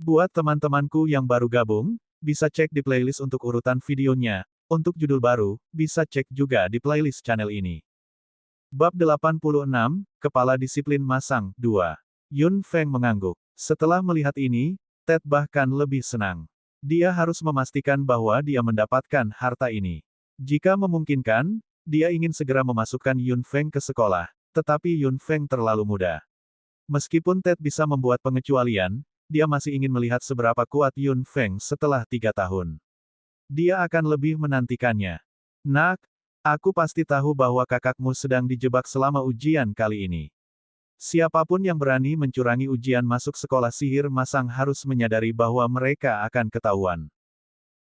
Buat teman-temanku yang baru gabung, bisa cek di playlist untuk urutan videonya. Untuk judul baru, bisa cek juga di playlist channel ini. Bab 86, Kepala Disiplin Masang, 2. Yun Feng mengangguk. Setelah melihat ini, Ted bahkan lebih senang. Dia harus memastikan bahwa dia mendapatkan harta ini. Jika memungkinkan, dia ingin segera memasukkan Yun Feng ke sekolah, tetapi Yun Feng terlalu muda. Meskipun Ted bisa membuat pengecualian, dia masih ingin melihat seberapa kuat Yun Feng setelah 3 tahun. Dia akan lebih menantikannya. Nak, aku pasti tahu bahwa kakakmu sedang dijebak selama ujian kali ini. Siapapun yang berani mencurangi ujian masuk sekolah sihir masang harus menyadari bahwa mereka akan ketahuan.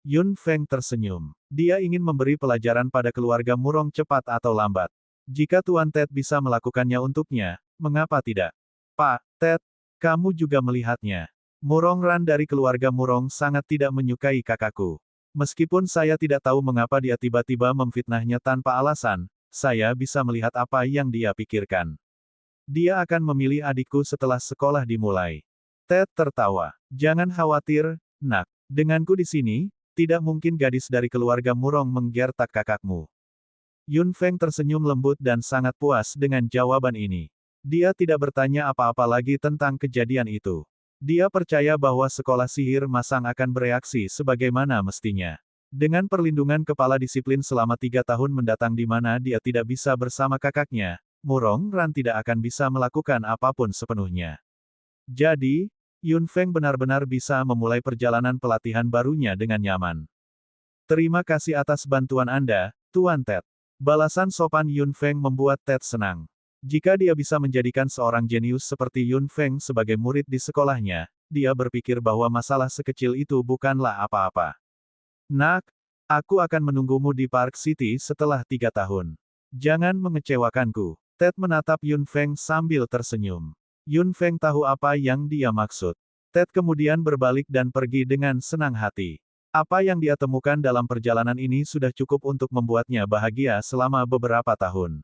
Yun Feng tersenyum. Dia ingin memberi pelajaran pada keluarga Murong cepat atau lambat. Jika Tuan Ted bisa melakukannya untuknya, mengapa tidak? Pak, Ted, kamu juga melihatnya. Murong Ran dari keluarga Murong sangat tidak menyukai kakakku. Meskipun saya tidak tahu mengapa dia tiba-tiba memfitnahnya tanpa alasan, saya bisa melihat apa yang dia pikirkan. Dia akan memilih adikku setelah sekolah dimulai. Ted tertawa. Jangan khawatir, nak. Denganku di sini, tidak mungkin gadis dari keluarga Murong menggertak kakakmu. Yun Feng tersenyum lembut dan sangat puas dengan jawaban ini. Dia tidak bertanya apa-apa lagi tentang kejadian itu. Dia percaya bahwa sekolah sihir masang akan bereaksi sebagaimana mestinya. Dengan perlindungan kepala disiplin selama 3 tahun mendatang di mana dia tidak bisa bersama kakaknya, Murong Ran tidak akan bisa melakukan apapun sepenuhnya. Jadi, Yun Feng benar-benar bisa memulai perjalanan pelatihan barunya dengan nyaman. Terima kasih atas bantuan Anda, Tuan Ted. Balasan sopan Yun Feng membuat Ted senang. Jika dia bisa menjadikan seorang jenius seperti Yun Feng sebagai murid di sekolahnya, dia berpikir bahwa masalah sekecil itu bukanlah apa-apa. Nak, aku akan menunggumu di Park City setelah 3 tahun. Jangan mengecewakanku. Ted menatap Yun Feng sambil tersenyum. Yun Feng tahu apa yang dia maksud. Ted kemudian berbalik dan pergi dengan senang hati. Apa yang dia temukan dalam perjalanan ini sudah cukup untuk membuatnya bahagia selama beberapa tahun.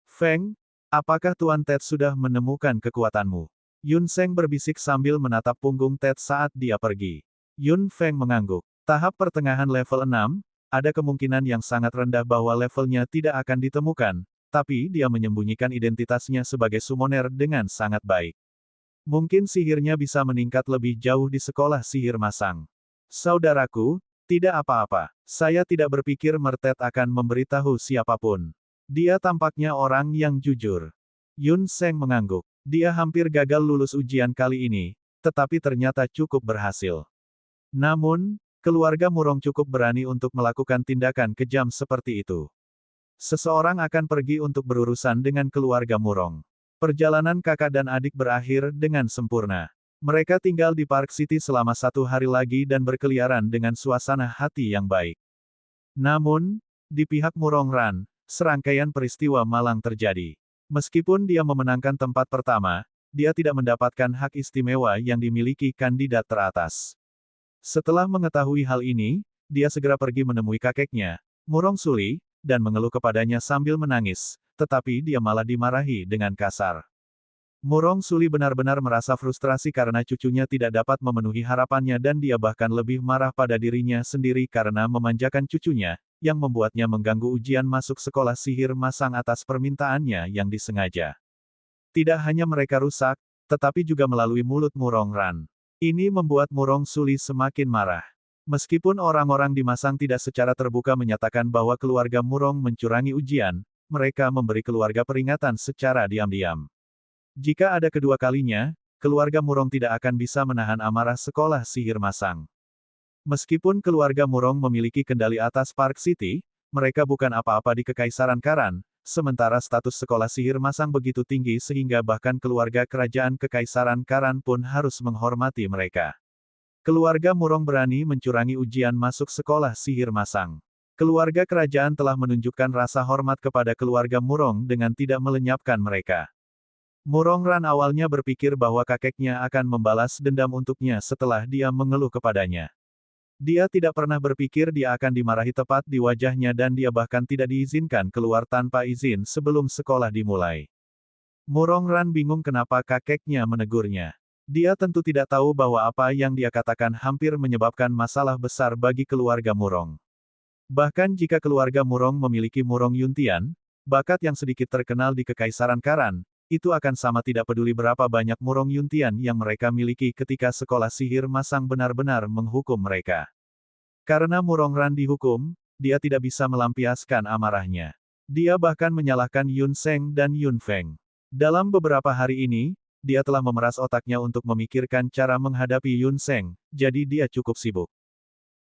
Feng, apakah Tuan Ted sudah menemukan kekuatanmu? Yun Seng berbisik sambil menatap punggung Ted saat dia pergi. Yun Feng mengangguk. Tahap pertengahan level 6, ada kemungkinan yang sangat rendah bahwa levelnya tidak akan ditemukan, tapi dia menyembunyikan identitasnya sebagai summoner dengan sangat baik. Mungkin sihirnya bisa meningkat lebih jauh di sekolah sihir masang. Saudaraku, tidak apa-apa. Saya tidak berpikir Mertet akan memberitahu siapapun. Dia tampaknya orang yang jujur. Yun Seng mengangguk. Dia hampir gagal lulus ujian kali ini, tetapi ternyata cukup berhasil. Namun, keluarga Murong cukup berani untuk melakukan tindakan kejam seperti itu. Seseorang akan pergi untuk berurusan dengan keluarga Murong. Perjalanan kakak dan adik berakhir dengan sempurna. Mereka tinggal di Park City selama 1 hari lagi dan berkeliaran dengan suasana hati yang baik. Namun, di pihak Murong Ran, serangkaian peristiwa malang terjadi. Meskipun dia memenangkan tempat pertama, dia tidak mendapatkan hak istimewa yang dimiliki kandidat teratas. Setelah mengetahui hal ini, dia segera pergi menemui kakeknya, Murong Suli, dan mengeluh kepadanya sambil menangis, tetapi dia malah dimarahi dengan kasar. Murong Suli benar-benar merasa frustrasi karena cucunya tidak dapat memenuhi harapannya dan dia bahkan lebih marah pada dirinya sendiri karena memanjakan cucunya, yang membuatnya mengganggu ujian masuk sekolah sihir masang atas permintaannya yang disengaja. Tidak hanya mereka rusak, tetapi juga melalui mulut Murong Ran. Ini membuat Murong Suli semakin marah. Meskipun orang-orang di Masang tidak secara terbuka menyatakan bahwa keluarga Murong mencurangi ujian, mereka memberi keluarga peringatan secara diam-diam. Jika ada kedua kalinya, keluarga Murong tidak akan bisa menahan amarah sekolah sihir masang. Meskipun keluarga Murong memiliki kendali atas Park City, mereka bukan apa-apa di Kekaisaran Karan, sementara status sekolah sihir masang begitu tinggi sehingga bahkan keluarga kerajaan Kekaisaran Karan pun harus menghormati mereka. Keluarga Murong berani mencurangi ujian masuk sekolah sihir masang. Keluarga kerajaan telah menunjukkan rasa hormat kepada keluarga Murong dengan tidak melenyapkan mereka. Murong Ran awalnya berpikir bahwa kakeknya akan membalas dendam untuknya setelah dia mengeluh kepadanya. Dia tidak pernah berpikir dia akan dimarahi tepat di wajahnya dan dia bahkan tidak diizinkan keluar tanpa izin sebelum sekolah dimulai. Murong Ran bingung kenapa kakeknya menegurnya. Dia tentu tidak tahu bahwa apa yang dia katakan hampir menyebabkan masalah besar bagi keluarga Murong. Bahkan jika keluarga Murong memiliki Murong Yuntian, bakat yang sedikit terkenal di Kekaisaran Karan, itu akan sama tidak peduli berapa banyak Murong Yuntian yang mereka miliki ketika sekolah sihir masang benar-benar menghukum mereka. Karena Murong Ran dihukum, dia tidak bisa melampiaskan amarahnya. Dia bahkan menyalahkan Yun Seng dan Yun Feng. Dalam beberapa hari ini, dia telah memeras otaknya untuk memikirkan cara menghadapi Yun Seng, jadi dia cukup sibuk.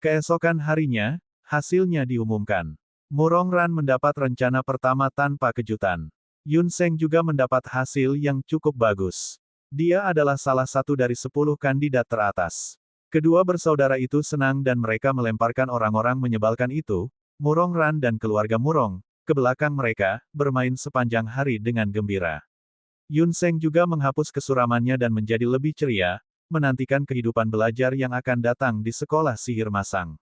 Keesokan harinya, hasilnya diumumkan. Murong Ran mendapat rencana pertama tanpa kejutan. Yun Seng juga mendapat hasil yang cukup bagus. Dia adalah salah satu dari 10 kandidat teratas. Kedua bersaudara itu senang dan mereka melemparkan orang-orang menyebalkan itu, Murong Ran dan keluarga Murong, ke belakang mereka, bermain sepanjang hari dengan gembira. Yun Seng juga menghapus kesuramannya dan menjadi lebih ceria, menantikan kehidupan belajar yang akan datang di sekolah sihir masang.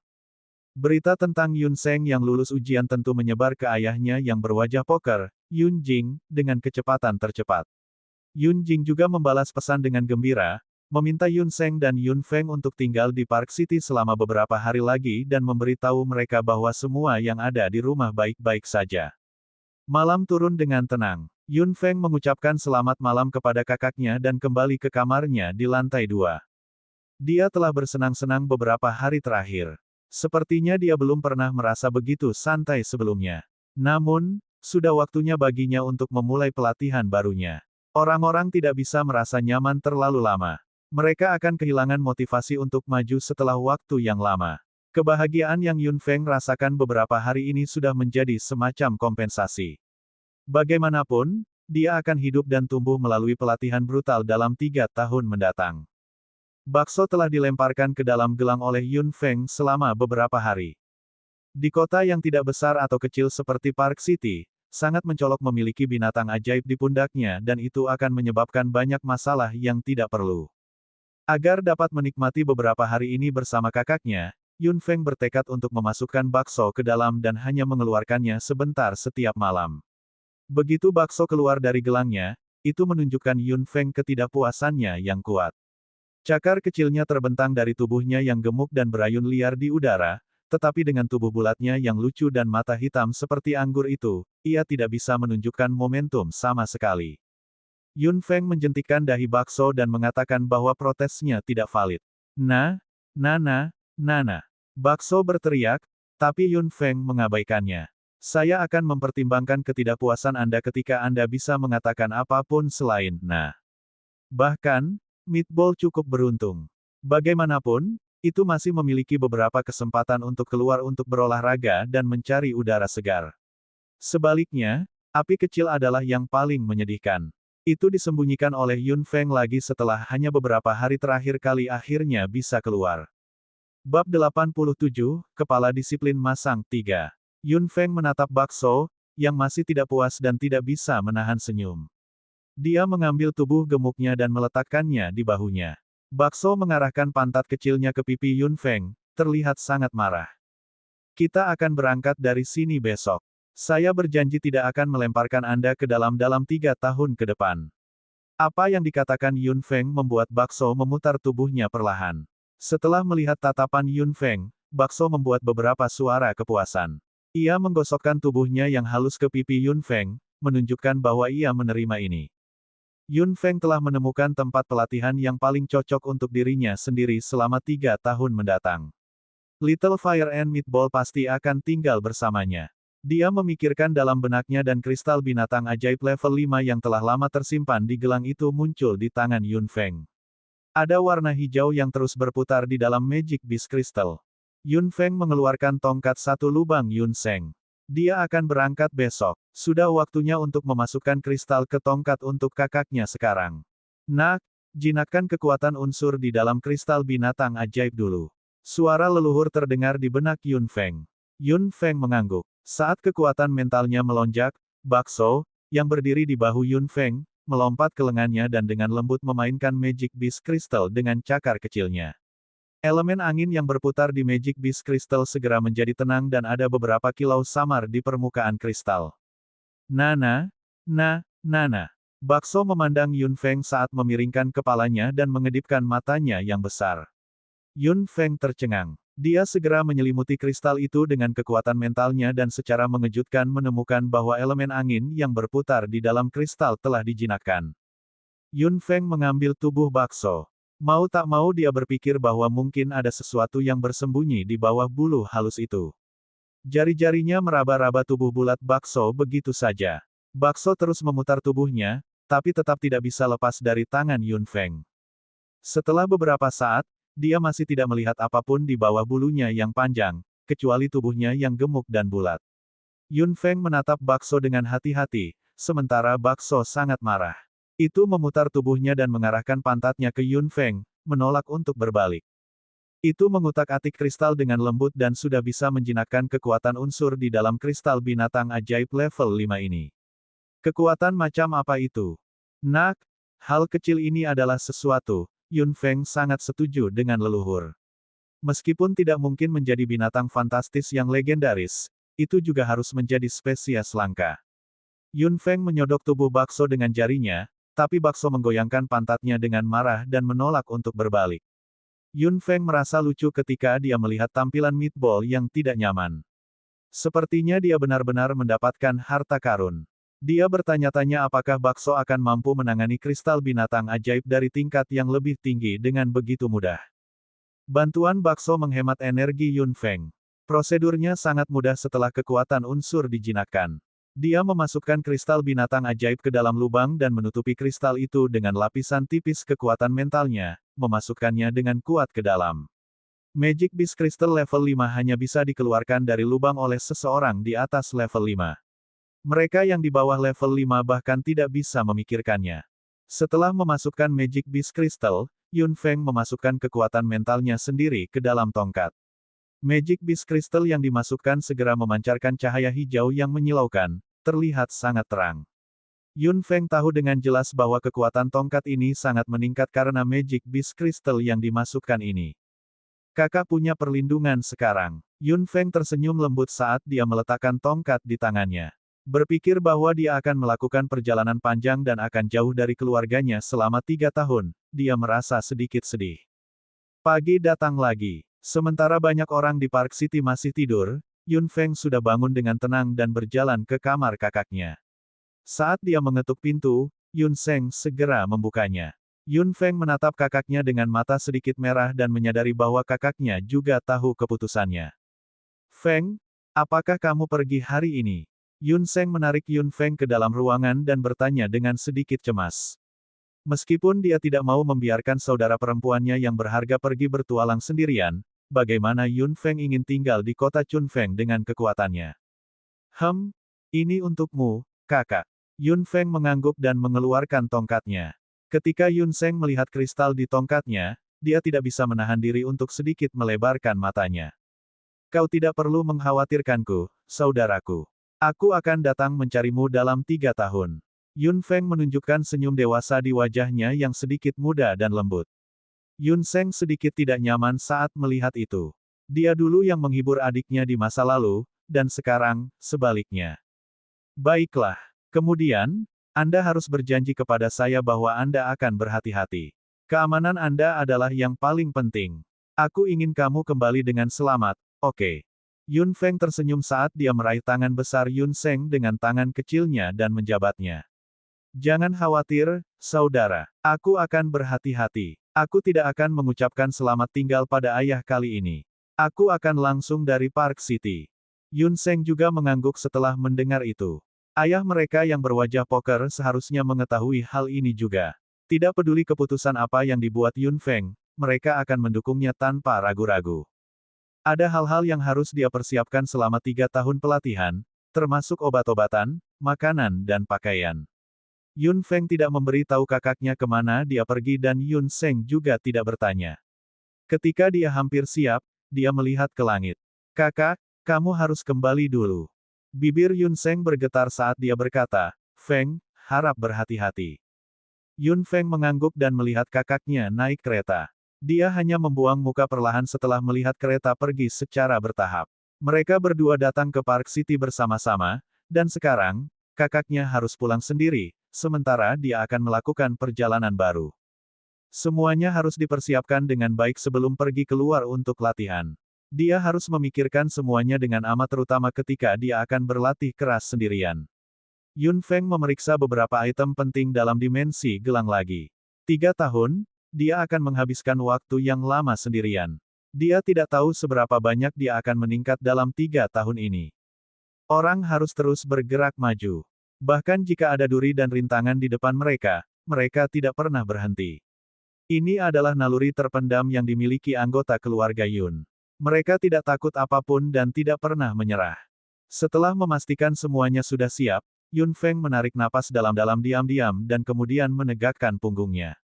Berita tentang Yun Seng yang lulus ujian tentu menyebar ke ayahnya yang berwajah poker, Yun Jing, dengan kecepatan tercepat. Yun Jing juga membalas pesan dengan gembira, meminta Yun Seng dan Yun Feng untuk tinggal di Park City selama beberapa hari lagi dan memberitahu mereka bahwa semua yang ada di rumah baik-baik saja. Malam turun dengan tenang. Yun Feng mengucapkan selamat malam kepada kakaknya dan kembali ke kamarnya di lantai 2. Dia telah bersenang-senang beberapa hari terakhir. Sepertinya dia belum pernah merasa begitu santai sebelumnya. Namun, sudah waktunya baginya untuk memulai pelatihan barunya. Orang-orang tidak bisa merasa nyaman terlalu lama. Mereka akan kehilangan motivasi untuk maju setelah waktu yang lama. Kebahagiaan yang Yun Feng rasakan beberapa hari ini sudah menjadi semacam kompensasi. Bagaimanapun, dia akan hidup dan tumbuh melalui pelatihan brutal dalam 3 tahun mendatang. Bakso telah dilemparkan ke dalam gelang oleh Yun Feng selama beberapa hari. Di kota yang tidak besar atau kecil seperti Park City, sangat mencolok memiliki binatang ajaib di pundaknya dan itu akan menyebabkan banyak masalah yang tidak perlu. Agar dapat menikmati beberapa hari ini bersama kakaknya, Yun Feng bertekad untuk memasukkan bakso ke dalam dan hanya mengeluarkannya sebentar setiap malam. Begitu bakso keluar dari gelangnya, itu menunjukkan Yun Feng ketidakpuasannya yang kuat. Cakar kecilnya terbentang dari tubuhnya yang gemuk dan berayun liar di udara, tetapi dengan tubuh bulatnya yang lucu dan mata hitam seperti anggur itu, ia tidak bisa menunjukkan momentum sama sekali. Yun Feng menjentikkan dahi bakso dan mengatakan bahwa protesnya tidak valid. Nana. Bakso berteriak, tapi Yun Feng mengabaikannya. Saya akan mempertimbangkan ketidakpuasan Anda ketika Anda bisa mengatakan apapun selain, nah. Bahkan, Meatball cukup beruntung. Bagaimanapun, itu masih memiliki beberapa kesempatan untuk keluar untuk berolahraga dan mencari udara segar. Sebaliknya, api kecil adalah yang paling menyedihkan. Itu disembunyikan oleh Yun Feng lagi setelah hanya beberapa hari terakhir kali akhirnya bisa keluar. Bab 87, Kepala Disiplin Masang 3. Yun Feng menatap bakso, yang masih tidak puas dan tidak bisa menahan senyum. Dia mengambil tubuh gemuknya dan meletakkannya di bahunya. Bakso mengarahkan pantat kecilnya ke pipi Yun Feng, terlihat sangat marah. Kita akan berangkat dari sini besok. Saya berjanji tidak akan melemparkan Anda ke dalam 3 tahun ke depan. Apa yang dikatakan Yun Feng membuat Bakso memutar tubuhnya perlahan. Setelah melihat tatapan Yun Feng, Bakso membuat beberapa suara kepuasan. Ia menggosokkan tubuhnya yang halus ke pipi Yun Feng, menunjukkan bahwa ia menerima ini. Yun Feng telah menemukan tempat pelatihan yang paling cocok untuk dirinya sendiri selama 3 tahun mendatang. Little Fire and Meatball pasti akan tinggal bersamanya. Dia memikirkan dalam benaknya dan kristal binatang ajaib level 5 yang telah lama tersimpan di gelang itu muncul di tangan Yun Feng. Ada warna hijau yang terus berputar di dalam Magic Beast Crystal. Yun Feng mengeluarkan tongkat satu lubang Yun Seng. Dia akan berangkat besok. Sudah waktunya untuk memasukkan kristal ke tongkat untuk kakaknya sekarang. Nak, jinakkan kekuatan unsur di dalam kristal binatang ajaib dulu. Suara leluhur terdengar di benak Yun Feng. Yun Feng mengangguk. Saat kekuatan mentalnya melonjak, Bakso, yang berdiri di bahu Yun Feng, melompat ke lengannya dan dengan lembut memainkan Magic Beast Crystal dengan cakar kecilnya. Elemen angin yang berputar di Magic Beast Crystal segera menjadi tenang dan ada beberapa kilau samar di permukaan kristal. Nana. Bakso memandang Yun Feng saat memiringkan kepalanya dan mengedipkan matanya yang besar. Yun Feng tercengang. Dia segera menyelimuti kristal itu dengan kekuatan mentalnya dan secara mengejutkan menemukan bahwa elemen angin yang berputar di dalam kristal telah dijinakkan. Yun Feng mengambil tubuh bakso. Mau tak mau dia berpikir bahwa mungkin ada sesuatu yang bersembunyi di bawah bulu halus itu. Jari-jarinya meraba-raba tubuh bulat bakso begitu saja. Bakso terus memutar tubuhnya, tapi tetap tidak bisa lepas dari tangan Yun Feng. Setelah beberapa saat, dia masih tidak melihat apapun di bawah bulunya yang panjang, kecuali tubuhnya yang gemuk dan bulat. Yun Feng menatap bakso dengan hati-hati, sementara bakso sangat marah. Itu memutar tubuhnya dan mengarahkan pantatnya ke Yun Feng, menolak untuk berbalik. Itu mengutak-atik kristal dengan lembut dan sudah bisa menjinakkan kekuatan unsur di dalam kristal binatang ajaib level 5 ini. Kekuatan macam apa itu? Nak, hal kecil ini adalah sesuatu. Yun Feng sangat setuju dengan leluhur. Meskipun tidak mungkin menjadi binatang fantastis yang legendaris, itu juga harus menjadi spesies langka. Yun Feng menyodok tubuh bakso dengan jarinya, tapi bakso menggoyangkan pantatnya dengan marah dan menolak untuk berbalik. Yun Feng merasa lucu ketika dia melihat tampilan meatball yang tidak nyaman. Sepertinya dia benar-benar mendapatkan harta karun. Dia bertanya-tanya apakah bakso akan mampu menangani kristal binatang ajaib dari tingkat yang lebih tinggi dengan begitu mudah. Bantuan bakso menghemat energi Yun Feng. Prosedurnya sangat mudah setelah kekuatan unsur dijinakkan. Dia memasukkan kristal binatang ajaib ke dalam lubang dan menutupi kristal itu dengan lapisan tipis kekuatan mentalnya, memasukkannya dengan kuat ke dalam. Magic Beast Crystal level 5 hanya bisa dikeluarkan dari lubang oleh seseorang di atas level 5. Mereka yang di bawah level 5 bahkan tidak bisa memikirkannya. Setelah memasukkan Magic Beast Crystal, Yun Feng memasukkan kekuatan mentalnya sendiri ke dalam tongkat. Magic Beast Crystal yang dimasukkan segera memancarkan cahaya hijau yang menyilaukan, terlihat sangat terang. Yun Feng tahu dengan jelas bahwa kekuatan tongkat ini sangat meningkat karena Magic Beast Crystal yang dimasukkan ini. Kakak punya perlindungan sekarang. Yun Feng tersenyum lembut saat dia meletakkan tongkat di tangannya. Berpikir bahwa dia akan melakukan perjalanan panjang dan akan jauh dari keluarganya selama 3 tahun, dia merasa sedikit sedih. Pagi datang lagi. Sementara banyak orang di Park City masih tidur, Yun Feng sudah bangun dengan tenang dan berjalan ke kamar kakaknya. Saat dia mengetuk pintu, Yun Feng segera membukanya. Yun Feng menatap kakaknya dengan mata sedikit merah dan menyadari bahwa kakaknya juga tahu keputusannya. Feng, apakah kamu pergi hari ini? Yun Feng menarik Yun Feng ke dalam ruangan dan bertanya dengan sedikit cemas. Meskipun dia tidak mau membiarkan saudara perempuannya yang berharga pergi bertualang sendirian, bagaimana Yun Feng ingin tinggal di kota Chunfeng dengan kekuatannya? Ini untukmu, kakak. Yun Feng mengangguk dan mengeluarkan tongkatnya. Ketika Yun Feng melihat kristal di tongkatnya, dia tidak bisa menahan diri untuk sedikit melebarkan matanya. Kau tidak perlu mengkhawatirkanku, saudaraku. Aku akan datang mencarimu dalam 3 tahun. Yun Feng menunjukkan senyum dewasa di wajahnya yang sedikit muda dan lembut. Yun Feng sedikit tidak nyaman saat melihat itu. Dia dulu yang menghibur adiknya di masa lalu, dan sekarang, sebaliknya. Baiklah. Kemudian, Anda harus berjanji kepada saya bahwa Anda akan berhati-hati. Keamanan Anda adalah yang paling penting. Aku ingin kamu kembali dengan selamat, oke? Yun Feng tersenyum saat dia meraih tangan besar Yun Feng dengan tangan kecilnya dan menjabatnya. Jangan khawatir, saudara. Aku akan berhati-hati. Aku tidak akan mengucapkan selamat tinggal pada ayah kali ini. Aku akan langsung dari Park City. Yun Feng juga mengangguk setelah mendengar itu. Ayah mereka yang berwajah poker seharusnya mengetahui hal ini juga. Tidak peduli keputusan apa yang dibuat Yun Feng, mereka akan mendukungnya tanpa ragu-ragu. Ada hal-hal yang harus dia persiapkan selama 3 tahun pelatihan, termasuk obat-obatan, makanan dan pakaian. Yun Feng tidak memberi tahu kakaknya kemana dia pergi dan Yun Feng juga tidak bertanya. Ketika dia hampir siap, dia melihat ke langit. Kakak, kamu harus kembali dulu. Bibir Yun Feng bergetar saat dia berkata, Feng, harap berhati-hati. Yun Feng mengangguk dan melihat kakaknya naik kereta. Dia hanya membuang muka perlahan setelah melihat kereta pergi secara bertahap. Mereka berdua datang ke Park City bersama-sama, dan sekarang, kakaknya harus pulang sendiri, sementara dia akan melakukan perjalanan baru. Semuanya harus dipersiapkan dengan baik sebelum pergi keluar untuk latihan. Dia harus memikirkan semuanya dengan amat terutama ketika dia akan berlatih keras sendirian. Yun Feng memeriksa beberapa item penting dalam dimensi gelang lagi. 3 tahun, dia akan menghabiskan waktu yang lama sendirian. Dia tidak tahu seberapa banyak dia akan meningkat dalam 3 tahun ini. Orang harus terus bergerak maju. Bahkan jika ada duri dan rintangan di depan mereka, mereka tidak pernah berhenti. Ini adalah naluri terpendam yang dimiliki anggota keluarga Yun. Mereka tidak takut apapun dan tidak pernah menyerah. Setelah memastikan semuanya sudah siap, Yun Feng menarik napas dalam-dalam diam-diam dan kemudian menegakkan punggungnya.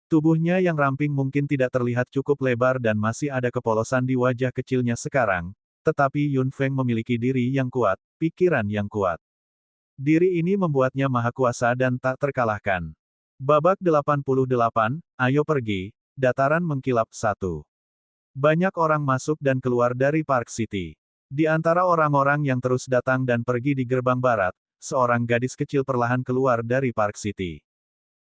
Tubuhnya yang ramping mungkin tidak terlihat cukup lebar dan masih ada kepolosan di wajah kecilnya sekarang, tetapi Yun Feng memiliki diri yang kuat, pikiran yang kuat. Diri ini membuatnya maha kuasa dan tak terkalahkan. Babak 88, ayo pergi, dataran mengkilap 1. Banyak orang masuk dan keluar dari Park City. Di antara orang-orang yang terus datang dan pergi di gerbang barat, seorang gadis kecil perlahan keluar dari Park City.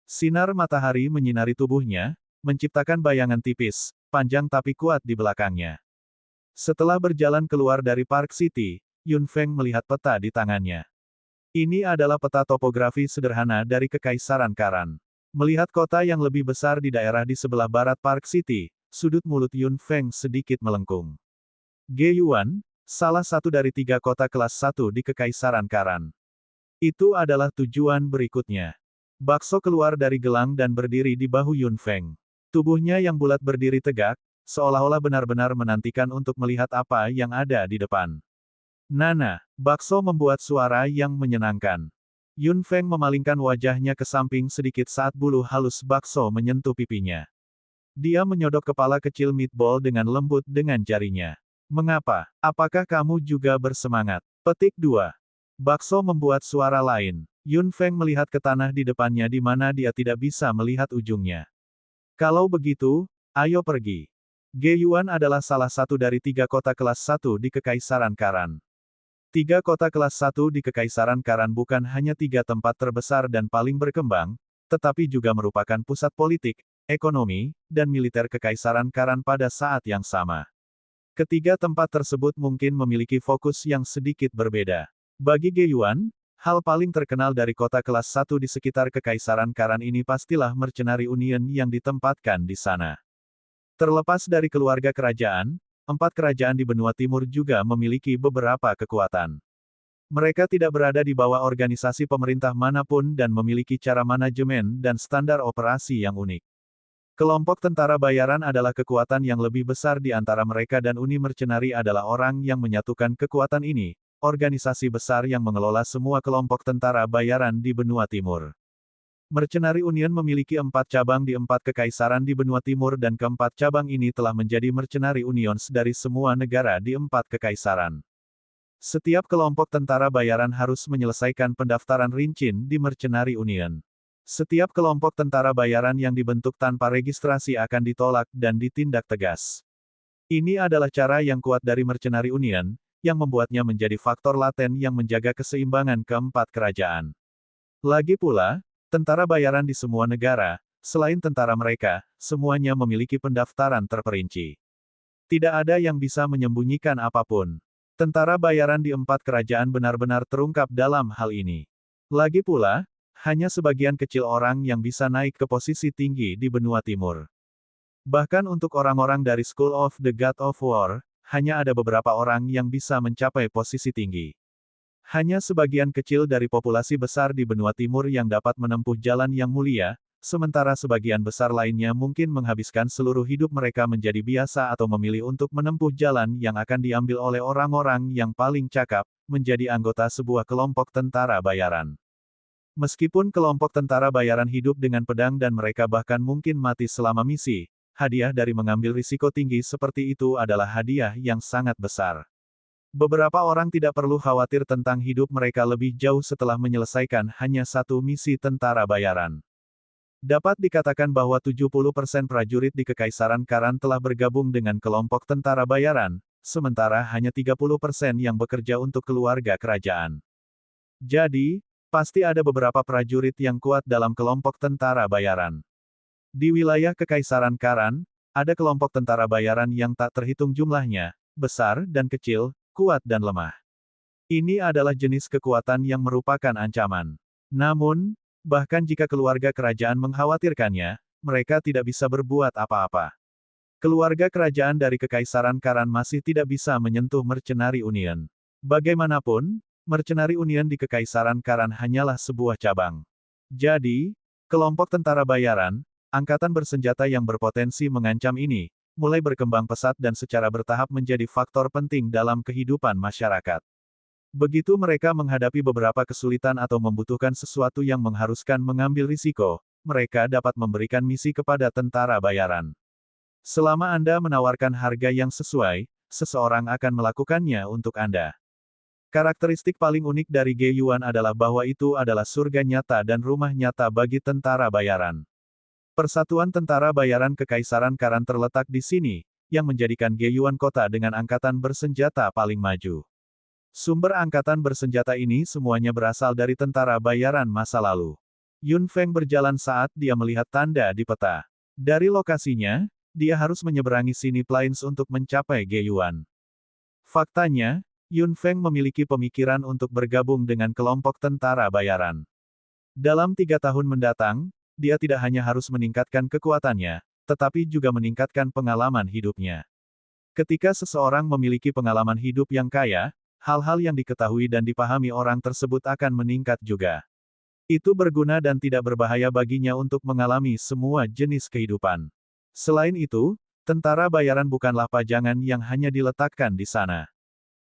Sinar matahari menyinari tubuhnya, menciptakan bayangan tipis, panjang tapi kuat di belakangnya. Setelah berjalan keluar dari Park City, Yun Feng melihat peta di tangannya. Ini adalah peta topografi sederhana dari Kekaisaran Karan. Melihat kota yang lebih besar di daerah di sebelah barat Park City, sudut mulut Yun Feng sedikit melengkung. Guiyuan, salah satu dari 3 kota kelas 1 di Kekaisaran Karan. Itu adalah tujuan berikutnya. Bakso keluar dari gelang dan berdiri di bahu Yun Feng. Tubuhnya yang bulat berdiri tegak, seolah-olah benar-benar menantikan untuk melihat apa yang ada di depan. Nana, bakso membuat suara yang menyenangkan. Yun Feng memalingkan wajahnya ke samping sedikit saat bulu halus bakso menyentuh pipinya. Dia menyodok kepala kecil meatball dengan lembut dengan jarinya. Mengapa? Apakah kamu juga bersemangat? Petik 2. Bakso membuat suara lain. Yun Feng melihat ke tanah di depannya di mana dia tidak bisa melihat ujungnya. Kalau begitu, ayo pergi. Guiyuan adalah salah satu dari 3 kota kelas 1 di Kekaisaran Karan. 3 kota kelas 1 di Kekaisaran Karan bukan hanya 3 tempat terbesar dan paling berkembang, tetapi juga merupakan pusat politik, ekonomi, dan militer Kekaisaran Karan pada saat yang sama. Ketiga tempat tersebut mungkin memiliki fokus yang sedikit berbeda. Bagi Guiyuan, hal paling terkenal dari kota kelas 1 di sekitar Kekaisaran Karan ini pastilah Mercenary Union yang ditempatkan di sana. Terlepas dari keluarga kerajaan, 4 kerajaan di benua timur juga memiliki beberapa kekuatan. Mereka tidak berada di bawah organisasi pemerintah manapun dan memiliki cara manajemen dan standar operasi yang unik. Kelompok tentara bayaran adalah kekuatan yang lebih besar di antara mereka dan Uni Mercenary adalah orang yang menyatukan kekuatan ini, organisasi besar yang mengelola semua kelompok tentara bayaran di benua timur. Mercenary Union memiliki 4 cabang di 4 kekaisaran di benua timur dan keempat cabang ini telah menjadi Mercenary Unions dari semua negara di 4 kekaisaran. Setiap kelompok tentara bayaran harus menyelesaikan pendaftaran rincin di Mercenary Union. Setiap kelompok tentara bayaran yang dibentuk tanpa registrasi akan ditolak dan ditindak tegas. Ini adalah cara yang kuat dari Mercenary Union, yang membuatnya menjadi faktor laten yang menjaga keseimbangan keempat kerajaan. Lagi pula, tentara bayaran di semua negara, selain tentara mereka, semuanya memiliki pendaftaran terperinci. Tidak ada yang bisa menyembunyikan apapun. Tentara bayaran di 4 kerajaan benar-benar terungkap dalam hal ini. Lagi pula, hanya sebagian kecil orang yang bisa naik ke posisi tinggi di benua timur. Bahkan untuk orang-orang dari School of the God of War, hanya ada beberapa orang yang bisa mencapai posisi tinggi. Hanya sebagian kecil dari populasi besar di benua timur yang dapat menempuh jalan yang mulia, sementara sebagian besar lainnya mungkin menghabiskan seluruh hidup mereka menjadi biasa atau memilih untuk menempuh jalan yang akan diambil oleh orang-orang yang paling cakap, menjadi anggota sebuah kelompok tentara bayaran. Meskipun kelompok tentara bayaran hidup dengan pedang dan mereka bahkan mungkin mati selama misi, hadiah dari mengambil risiko tinggi seperti itu adalah hadiah yang sangat besar. Beberapa orang tidak perlu khawatir tentang hidup mereka lebih jauh setelah menyelesaikan hanya satu misi tentara bayaran. Dapat dikatakan bahwa 70% prajurit di Kekaisaran Karan telah bergabung dengan kelompok tentara bayaran, sementara hanya 30% yang bekerja untuk keluarga kerajaan. Jadi, Pasti ada beberapa prajurit yang kuat dalam kelompok tentara bayaran. Di wilayah Kekaisaran Karan, ada kelompok tentara bayaran yang tak terhitung jumlahnya, besar dan kecil, kuat dan lemah. Ini adalah jenis kekuatan yang merupakan ancaman. Namun, bahkan jika keluarga kerajaan mengkhawatirkannya, mereka tidak bisa berbuat apa-apa. Keluarga kerajaan dari Kekaisaran Karan masih tidak bisa menyentuh Mercenary Union. Bagaimanapun, Mercenary Union di Kekaisaran Karan hanyalah sebuah cabang. Jadi, kelompok tentara bayaran, angkatan bersenjata yang berpotensi mengancam ini, mulai berkembang pesat dan secara bertahap menjadi faktor penting dalam kehidupan masyarakat. Begitu mereka menghadapi beberapa kesulitan atau membutuhkan sesuatu yang mengharuskan mengambil risiko, mereka dapat memberikan misi kepada tentara bayaran. Selama Anda menawarkan harga yang sesuai, seseorang akan melakukannya untuk Anda. Karakteristik paling unik dari Ge-Yuan adalah bahwa itu adalah surga nyata dan rumah nyata bagi tentara bayaran. Persatuan Tentara Bayaran Kekaisaran Karan terletak di sini, yang menjadikan Ge-Yuan kota dengan angkatan bersenjata paling maju. Sumber angkatan bersenjata ini semuanya berasal dari tentara bayaran masa lalu. Yun Feng berjalan saat dia melihat tanda di peta. Dari lokasinya, dia harus menyeberangi Sini Plains untuk mencapai Ge-Yuan. Faktanya, Yun Feng memiliki pemikiran untuk bergabung dengan kelompok tentara bayaran. Dalam 3 tahun mendatang, dia tidak hanya harus meningkatkan kekuatannya, tetapi juga meningkatkan pengalaman hidupnya. Ketika seseorang memiliki pengalaman hidup yang kaya, hal-hal yang diketahui dan dipahami orang tersebut akan meningkat juga. Itu berguna dan tidak berbahaya baginya untuk mengalami semua jenis kehidupan. Selain itu, tentara bayaran bukanlah pajangan yang hanya diletakkan di sana.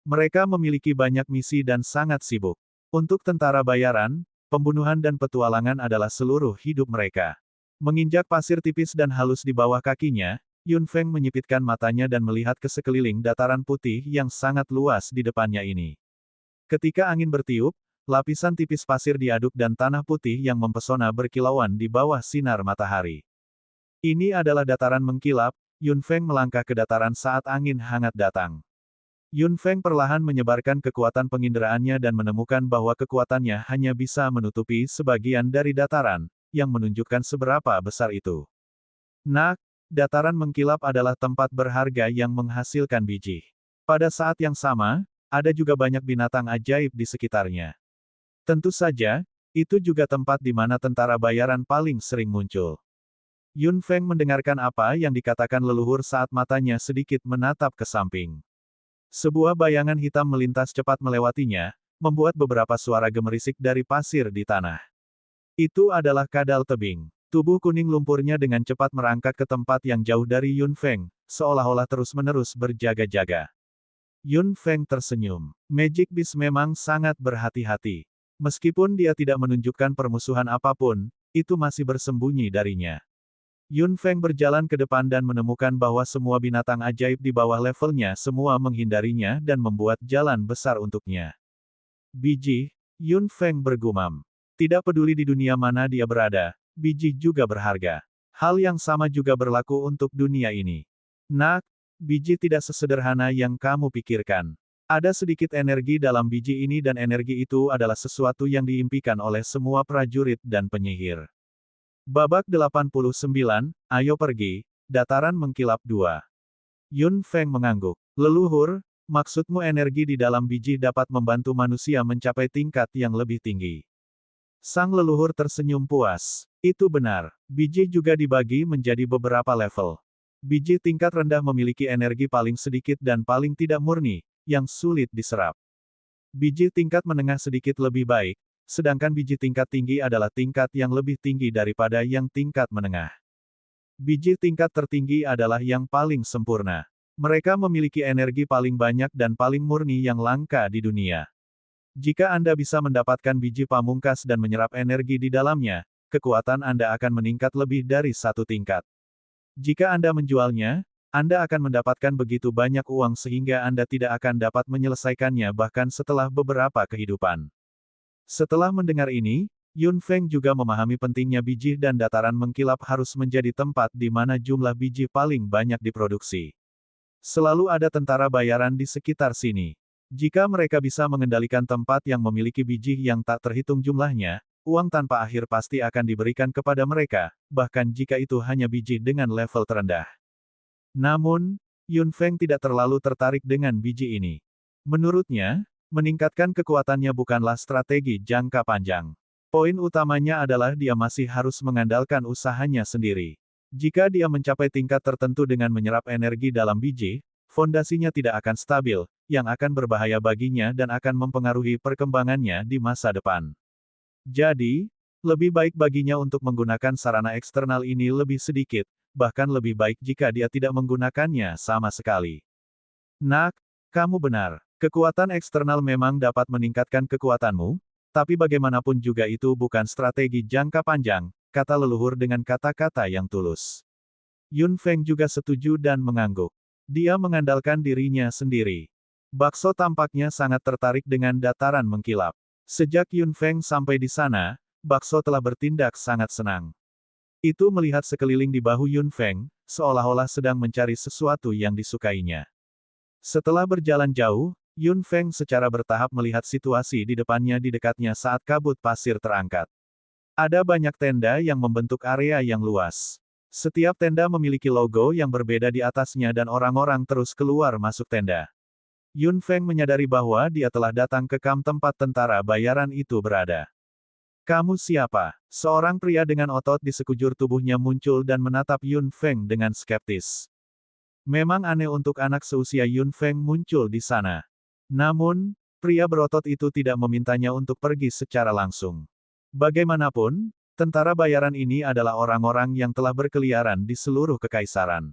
Mereka memiliki banyak misi dan sangat sibuk. Untuk tentara bayaran, pembunuhan dan petualangan adalah seluruh hidup mereka. Menginjak pasir tipis dan halus di bawah kakinya, Yun Feng menyipitkan matanya dan melihat ke sekeliling dataran putih yang sangat luas di depannya ini. Ketika angin bertiup, lapisan tipis pasir diaduk dan tanah putih yang mempesona berkilauan di bawah sinar matahari. Ini adalah dataran mengkilap. Yun Feng melangkah ke dataran saat angin hangat datang. Yun Feng perlahan menyebarkan kekuatan penginderaannya dan menemukan bahwa kekuatannya hanya bisa menutupi sebagian dari dataran, yang menunjukkan seberapa besar itu. Nah, dataran mengkilap adalah tempat berharga yang menghasilkan biji. Pada saat yang sama, ada juga banyak binatang ajaib di sekitarnya. Tentu saja, itu juga tempat di mana tentara bayaran paling sering muncul. Yun Feng mendengarkan apa yang dikatakan leluhur saat matanya sedikit menatap ke samping. Sebuah bayangan hitam melintas cepat melewatinya, membuat beberapa suara gemerisik dari pasir di tanah. Itu adalah kadal tebing. Tubuh kuning lumpurnya dengan cepat merangkak ke tempat yang jauh dari Yun Feng, seolah-olah terus-menerus berjaga-jaga. Yun Feng tersenyum. Magic Beast memang sangat berhati-hati. Meskipun dia tidak menunjukkan permusuhan apapun, itu masih bersembunyi darinya. Yun Feng berjalan ke depan dan menemukan bahwa semua binatang ajaib di bawah levelnya semua menghindarinya dan membuat jalan besar untuknya. Biji, Yun Feng bergumam. Tidak peduli di dunia mana dia berada, biji juga berharga. Hal yang sama juga berlaku untuk dunia ini. Nak, biji tidak sesederhana yang kamu pikirkan. Ada sedikit energi dalam biji ini dan energi itu adalah sesuatu yang diimpikan oleh semua prajurit dan penyihir. Babak 89, ayo pergi, dataran mengkilap 2. Yun Feng mengangguk. Leluhur, maksudmu energi di dalam biji dapat membantu manusia mencapai tingkat yang lebih tinggi. Sang leluhur tersenyum puas. Itu benar, biji juga dibagi menjadi beberapa level. Biji tingkat rendah memiliki energi paling sedikit dan paling tidak murni, yang sulit diserap. Biji tingkat menengah sedikit lebih baik, sedangkan biji tingkat tinggi adalah tingkat yang lebih tinggi daripada yang tingkat menengah. Biji tingkat tertinggi adalah yang paling sempurna. Mereka memiliki energi paling banyak dan paling murni yang langka di dunia. Jika Anda bisa mendapatkan biji pamungkas dan menyerap energi di dalamnya, kekuatan Anda akan meningkat lebih dari 1 tingkat. Jika Anda menjualnya, Anda akan mendapatkan begitu banyak uang sehingga Anda tidak akan dapat menyelesaikannya bahkan setelah beberapa kehidupan. Setelah mendengar ini, Yun Feng juga memahami pentingnya biji dan dataran mengkilap harus menjadi tempat di mana jumlah biji paling banyak diproduksi. Selalu ada tentara bayaran di sekitar sini. Jika mereka bisa mengendalikan tempat yang memiliki biji yang tak terhitung jumlahnya, uang tanpa akhir pasti akan diberikan kepada mereka, bahkan jika itu hanya biji dengan level terendah. Namun, Yun Feng tidak terlalu tertarik dengan biji ini. Menurutnya, meningkatkan kekuatannya bukanlah strategi jangka panjang. Poin utamanya adalah dia masih harus mengandalkan usahanya sendiri. Jika dia mencapai tingkat tertentu dengan menyerap energi dalam biji, fondasinya tidak akan stabil, yang akan berbahaya baginya dan akan mempengaruhi perkembangannya di masa depan. Jadi, lebih baik baginya untuk menggunakan sarana eksternal ini lebih sedikit, bahkan lebih baik jika dia tidak menggunakannya sama sekali. Nak, kamu benar. Kekuatan eksternal memang dapat meningkatkan kekuatanmu, tapi bagaimanapun juga itu bukan strategi jangka panjang, kata leluhur dengan kata-kata yang tulus. Yun Feng juga setuju dan mengangguk. Dia mengandalkan dirinya sendiri. Bakso tampaknya sangat tertarik dengan dataran mengkilap. Sejak Yun Feng sampai di sana, Bakso telah bertindak sangat senang. Itu melihat sekeliling di bahu Yun Feng, seolah-olah sedang mencari sesuatu yang disukainya. Setelah berjalan jauh, Yun Feng secara bertahap melihat situasi di depannya di dekatnya saat kabut pasir terangkat. Ada banyak tenda yang membentuk area yang luas. Setiap tenda memiliki logo yang berbeda di atasnya dan orang-orang terus keluar masuk tenda. Yun Feng menyadari bahwa dia telah datang ke kamp tempat tentara bayaran itu berada. Kamu siapa? Seorang pria dengan otot di sekujur tubuhnya muncul dan menatap Yun Feng dengan skeptis. Memang aneh untuk anak seusia Yun Feng muncul di sana. Namun, pria berotot itu tidak memintanya untuk pergi secara langsung. Bagaimanapun, tentara bayaran ini adalah orang-orang yang telah berkeliaran di seluruh kekaisaran.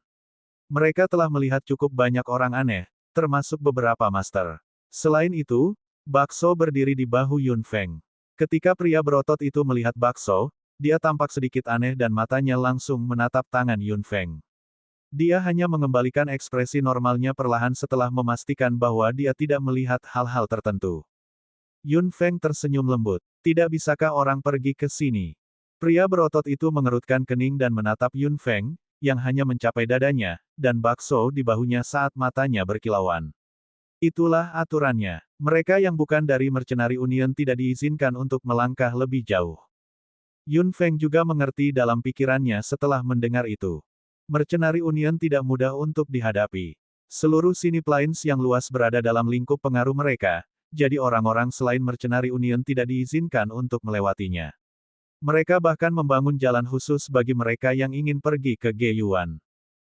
Mereka telah melihat cukup banyak orang aneh, termasuk beberapa master. Selain itu, Bakso berdiri di bahu Yun Feng. Ketika pria berotot itu melihat Bakso, dia tampak sedikit aneh dan matanya langsung menatap tangan Yun Feng. Dia hanya mengembalikan ekspresi normalnya perlahan setelah memastikan bahwa dia tidak melihat hal-hal tertentu. Yun Feng tersenyum lembut. Tidak bisakah orang pergi ke sini? Pria berotot itu mengerutkan kening dan menatap Yun Feng, yang hanya mencapai dadanya, dan Bakso di bahunya saat matanya berkilauan. Itulah aturannya. Mereka yang bukan dari Mercenary Union tidak diizinkan untuk melangkah lebih jauh. Yun Feng juga mengerti dalam pikirannya setelah mendengar itu. Mercenary Union tidak mudah untuk dihadapi. Seluruh Sini Plains yang luas berada dalam lingkup pengaruh mereka, jadi orang-orang selain Mercenary Union tidak diizinkan untuk melewatinya. Mereka bahkan membangun jalan khusus bagi mereka yang ingin pergi ke Ge-Yuan.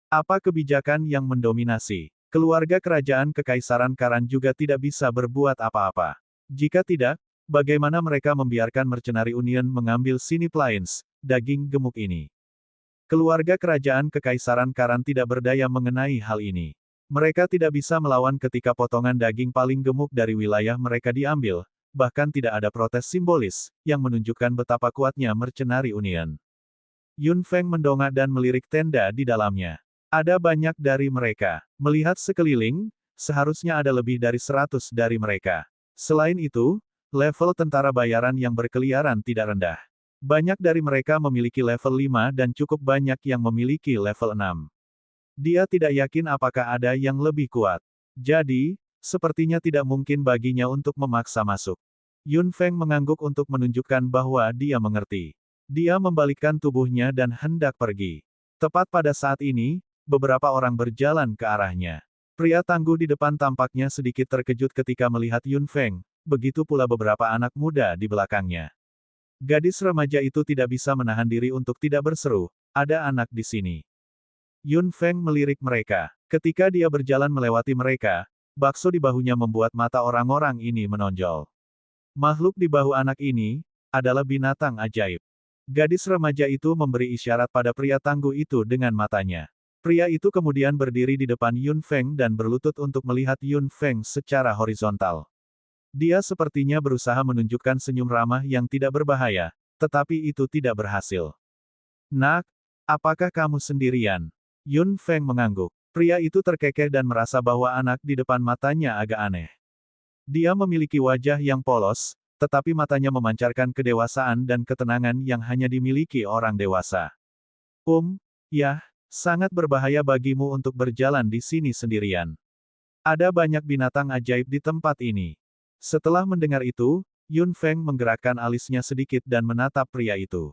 Apa kebijakan yang mendominasi? Keluarga kerajaan Kekaisaran Karan juga tidak bisa berbuat apa-apa. Jika tidak, bagaimana mereka membiarkan Mercenary Union mengambil Sini Plains, daging gemuk ini? Keluarga kerajaan Kekaisaran Karan tidak berdaya mengenai hal ini. Mereka tidak bisa melawan ketika potongan daging paling gemuk dari wilayah mereka diambil, bahkan tidak ada protes simbolis, yang menunjukkan betapa kuatnya Mercenary Union. Yun Feng mendongak dan melirik tenda di dalamnya. Ada banyak dari mereka. Melihat sekeliling, seharusnya ada lebih dari 100 dari mereka. Selain itu, level tentara bayaran yang berkeliaran tidak rendah. Banyak dari mereka memiliki level 5 dan cukup banyak yang memiliki level 6. Dia tidak yakin apakah ada yang lebih kuat. Jadi, sepertinya tidak mungkin baginya untuk memaksa masuk. Yun Feng mengangguk untuk menunjukkan bahwa dia mengerti. Dia membalikkan tubuhnya dan hendak pergi. Tepat pada saat ini, beberapa orang berjalan ke arahnya. Pria tangguh di depan tampaknya sedikit terkejut ketika melihat Yun Feng, begitu pula beberapa anak muda di belakangnya. Gadis remaja itu tidak bisa menahan diri untuk tidak berseru, "Ada anak di sini." Yun Feng melirik mereka. Ketika dia berjalan melewati mereka, bakso di bahunya membuat mata orang-orang ini menonjol. Makhluk di bahu anak ini adalah binatang ajaib. Gadis remaja itu memberi isyarat pada pria tangguh itu dengan matanya. Pria itu kemudian berdiri di depan Yun Feng dan berlutut untuk melihat Yun Feng secara horizontal. Dia sepertinya berusaha menunjukkan senyum ramah yang tidak berbahaya, tetapi itu tidak berhasil. "Nak, apakah kamu sendirian?" Yun Feng mengangguk. Pria itu terkekeh dan merasa bahwa anak di depan matanya agak aneh. Dia memiliki wajah yang polos, tetapi matanya memancarkan kedewasaan dan ketenangan yang hanya dimiliki orang dewasa. Ya, sangat berbahaya bagimu untuk berjalan di sini sendirian. Ada banyak binatang ajaib di tempat ini. Setelah mendengar itu, Yun Feng menggerakkan alisnya sedikit dan menatap pria itu.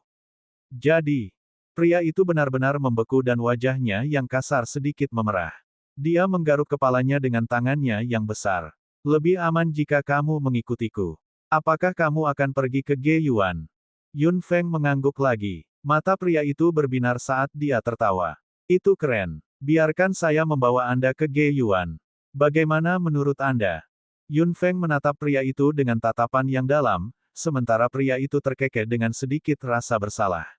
Jadi, pria itu benar-benar membeku dan wajahnya yang kasar sedikit memerah. Dia menggaruk kepalanya dengan tangannya yang besar. Lebih aman jika kamu mengikutiku. Apakah kamu akan pergi ke Ge Yuan? Yun Feng mengangguk lagi. Mata pria itu berbinar saat dia tertawa. Itu keren. Biarkan saya membawa Anda ke Ge Yuan. Bagaimana menurut Anda? Yun Feng menatap pria itu dengan tatapan yang dalam, sementara pria itu terkekeh dengan sedikit rasa bersalah.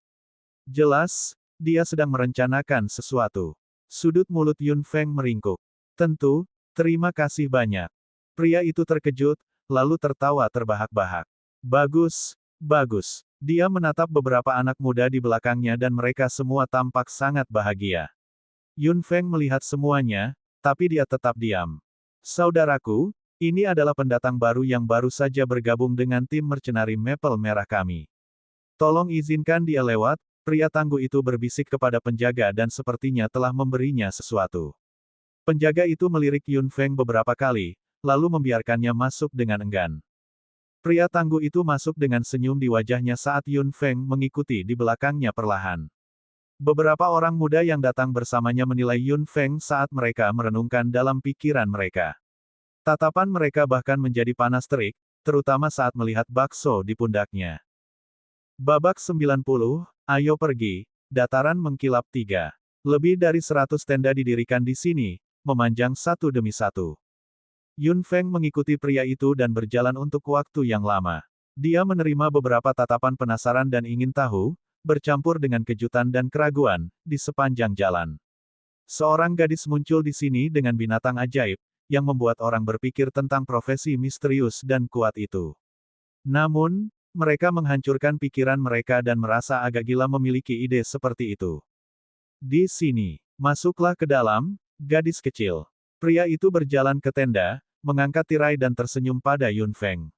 Jelas, dia sedang merencanakan sesuatu. Sudut mulut Yun Feng meringkuk. Tentu, terima kasih banyak. Pria itu terkejut, lalu tertawa terbahak-bahak. Bagus, bagus. Dia menatap beberapa anak muda di belakangnya dan mereka semua tampak sangat bahagia. Yun Feng melihat semuanya, tapi dia tetap diam. Saudaraku, ini adalah pendatang baru yang baru saja bergabung dengan tim mercenari Maple Merah kami. Tolong izinkan dia lewat, pria tangguh itu berbisik kepada penjaga dan sepertinya telah memberinya sesuatu. Penjaga itu melirik Yun Feng beberapa kali, lalu membiarkannya masuk dengan enggan. Pria tangguh itu masuk dengan senyum di wajahnya saat Yun Feng mengikuti di belakangnya perlahan. Beberapa orang muda yang datang bersamanya menilai Yun Feng saat mereka merenungkan dalam pikiran mereka. Tatapan mereka bahkan menjadi panas terik, terutama saat melihat bakso di pundaknya. Babak 90, ayo pergi, dataran mengkilap 3. Lebih dari 100 tenda didirikan di sini, memanjang satu demi satu. Yun Feng mengikuti pria itu dan berjalan untuk waktu yang lama. Dia menerima beberapa tatapan penasaran dan ingin tahu, bercampur dengan kejutan dan keraguan, di sepanjang jalan. Seorang gadis muncul di sini dengan binatang ajaib, yang membuat orang berpikir tentang profesi misterius dan kuat itu. Namun, mereka menghancurkan pikiran mereka dan merasa agak gila memiliki ide seperti itu. Di sini, masuklah ke dalam, gadis kecil. Pria itu berjalan ke tenda, mengangkat tirai dan tersenyum pada Yun Feng.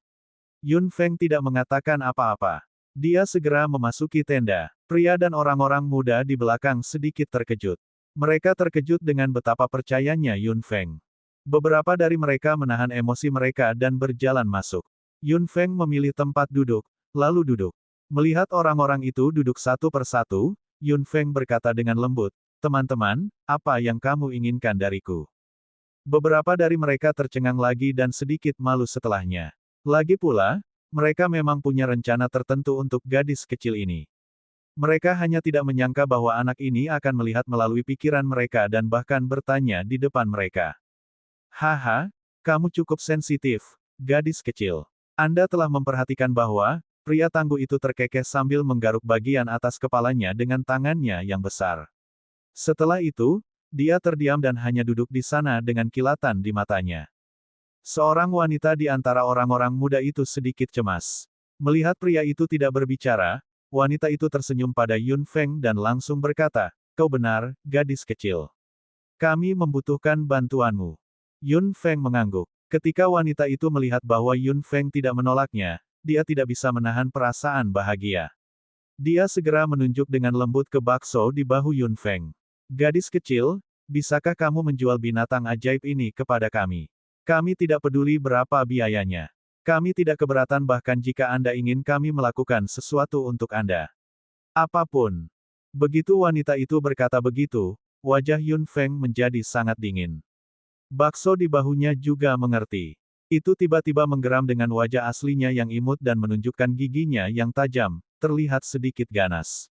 Yun Feng tidak mengatakan apa-apa. Dia segera memasuki tenda. Pria dan orang-orang muda di belakang sedikit terkejut. Mereka terkejut dengan betapa percayanya Yun Feng. Beberapa dari mereka menahan emosi mereka dan berjalan masuk. Yun Feng memilih tempat duduk, lalu duduk. Melihat orang-orang itu duduk satu persatu, Yun Feng berkata dengan lembut, "Teman-teman, apa yang kamu inginkan dariku?" Beberapa dari mereka tercengang lagi dan sedikit malu setelahnya. Lagi pula, mereka memang punya rencana tertentu untuk gadis kecil ini. Mereka hanya tidak menyangka bahwa anak ini akan melihat melalui pikiran mereka dan bahkan bertanya di depan mereka. Haha, kamu cukup sensitif, gadis kecil. Anda telah memperhatikan bahwa, pria tangguh itu terkekeh sambil menggaruk bagian atas kepalanya dengan tangannya yang besar. Setelah itu, dia terdiam dan hanya duduk di sana dengan kilatan di matanya. Seorang wanita di antara orang-orang muda itu sedikit cemas. Melihat pria itu tidak berbicara, wanita itu tersenyum pada Yun Feng dan langsung berkata, "Kau benar, gadis kecil. Kami membutuhkan bantuanmu." Yun Feng mengangguk. Ketika wanita itu melihat bahwa Yun Feng tidak menolaknya, dia tidak bisa menahan perasaan bahagia. Dia segera menunjuk dengan lembut ke bakso di bahu Yun Feng. "Gadis kecil, bisakah kamu menjual binatang ajaib ini kepada kami? Kami tidak peduli berapa biayanya. Kami tidak keberatan bahkan jika Anda ingin kami melakukan sesuatu untuk Anda. Apapun." Begitu wanita itu berkata begitu, wajah Yun Feng menjadi sangat dingin. Bakso di bahunya juga mengerti. Itu tiba-tiba menggeram dengan wajah aslinya yang imut dan menunjukkan giginya yang tajam, terlihat sedikit ganas.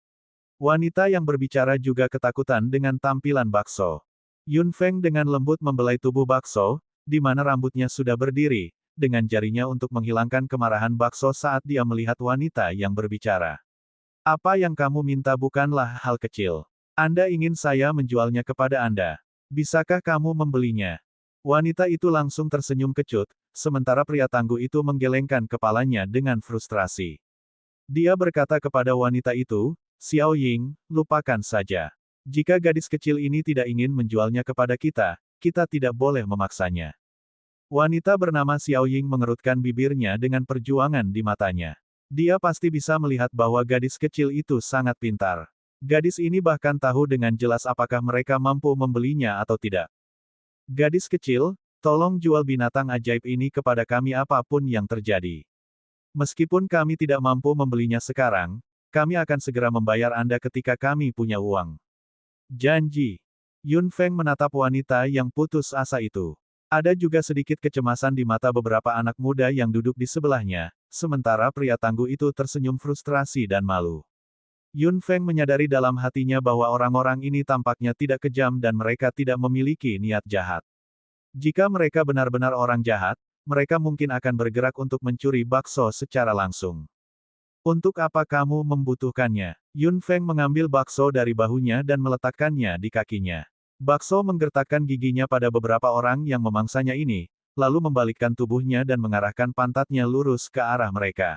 Wanita yang berbicara juga ketakutan dengan tampilan bakso. Yun Feng dengan lembut membelai tubuh bakso, di mana rambutnya sudah berdiri, dengan jarinya untuk menghilangkan kemarahan bakso saat dia melihat wanita yang berbicara. "Apa yang kamu minta bukanlah hal kecil. Anda ingin saya menjualnya kepada Anda. Bisakah kamu membelinya?" Wanita itu langsung tersenyum kecut, sementara pria tangguh itu menggelengkan kepalanya dengan frustrasi. Dia berkata kepada wanita itu, "Xiao Ying, lupakan saja. Jika gadis kecil ini tidak ingin menjualnya kepada kita, kita tidak boleh memaksanya." Wanita bernama Xiao Ying mengerutkan bibirnya dengan perjuangan di matanya. Dia pasti bisa melihat bahwa gadis kecil itu sangat pintar. Gadis ini bahkan tahu dengan jelas apakah mereka mampu membelinya atau tidak. "Gadis kecil, Tolong jual binatang ajaib ini kepada kami apapun yang terjadi. Meskipun kami tidak mampu membelinya sekarang, kami akan segera membayar Anda ketika kami punya uang. Janji. Yun Feng menatap wanita yang putus asa itu. Ada juga sedikit kecemasan di mata beberapa anak muda yang duduk di sebelahnya, sementara pria tangguh itu tersenyum frustrasi dan malu. Yun Feng menyadari dalam hatinya bahwa orang-orang ini tampaknya tidak kejam dan mereka tidak memiliki niat jahat. Jika mereka benar-benar orang jahat, mereka mungkin akan bergerak untuk mencuri bakso secara langsung. Untuk apa kamu membutuhkannya? Yun Feng mengambil bakso dari bahunya dan meletakkannya di kakinya. Bakso menggertakkan giginya pada beberapa orang yang memangsanya ini, lalu membalikkan tubuhnya dan mengarahkan pantatnya lurus ke arah mereka.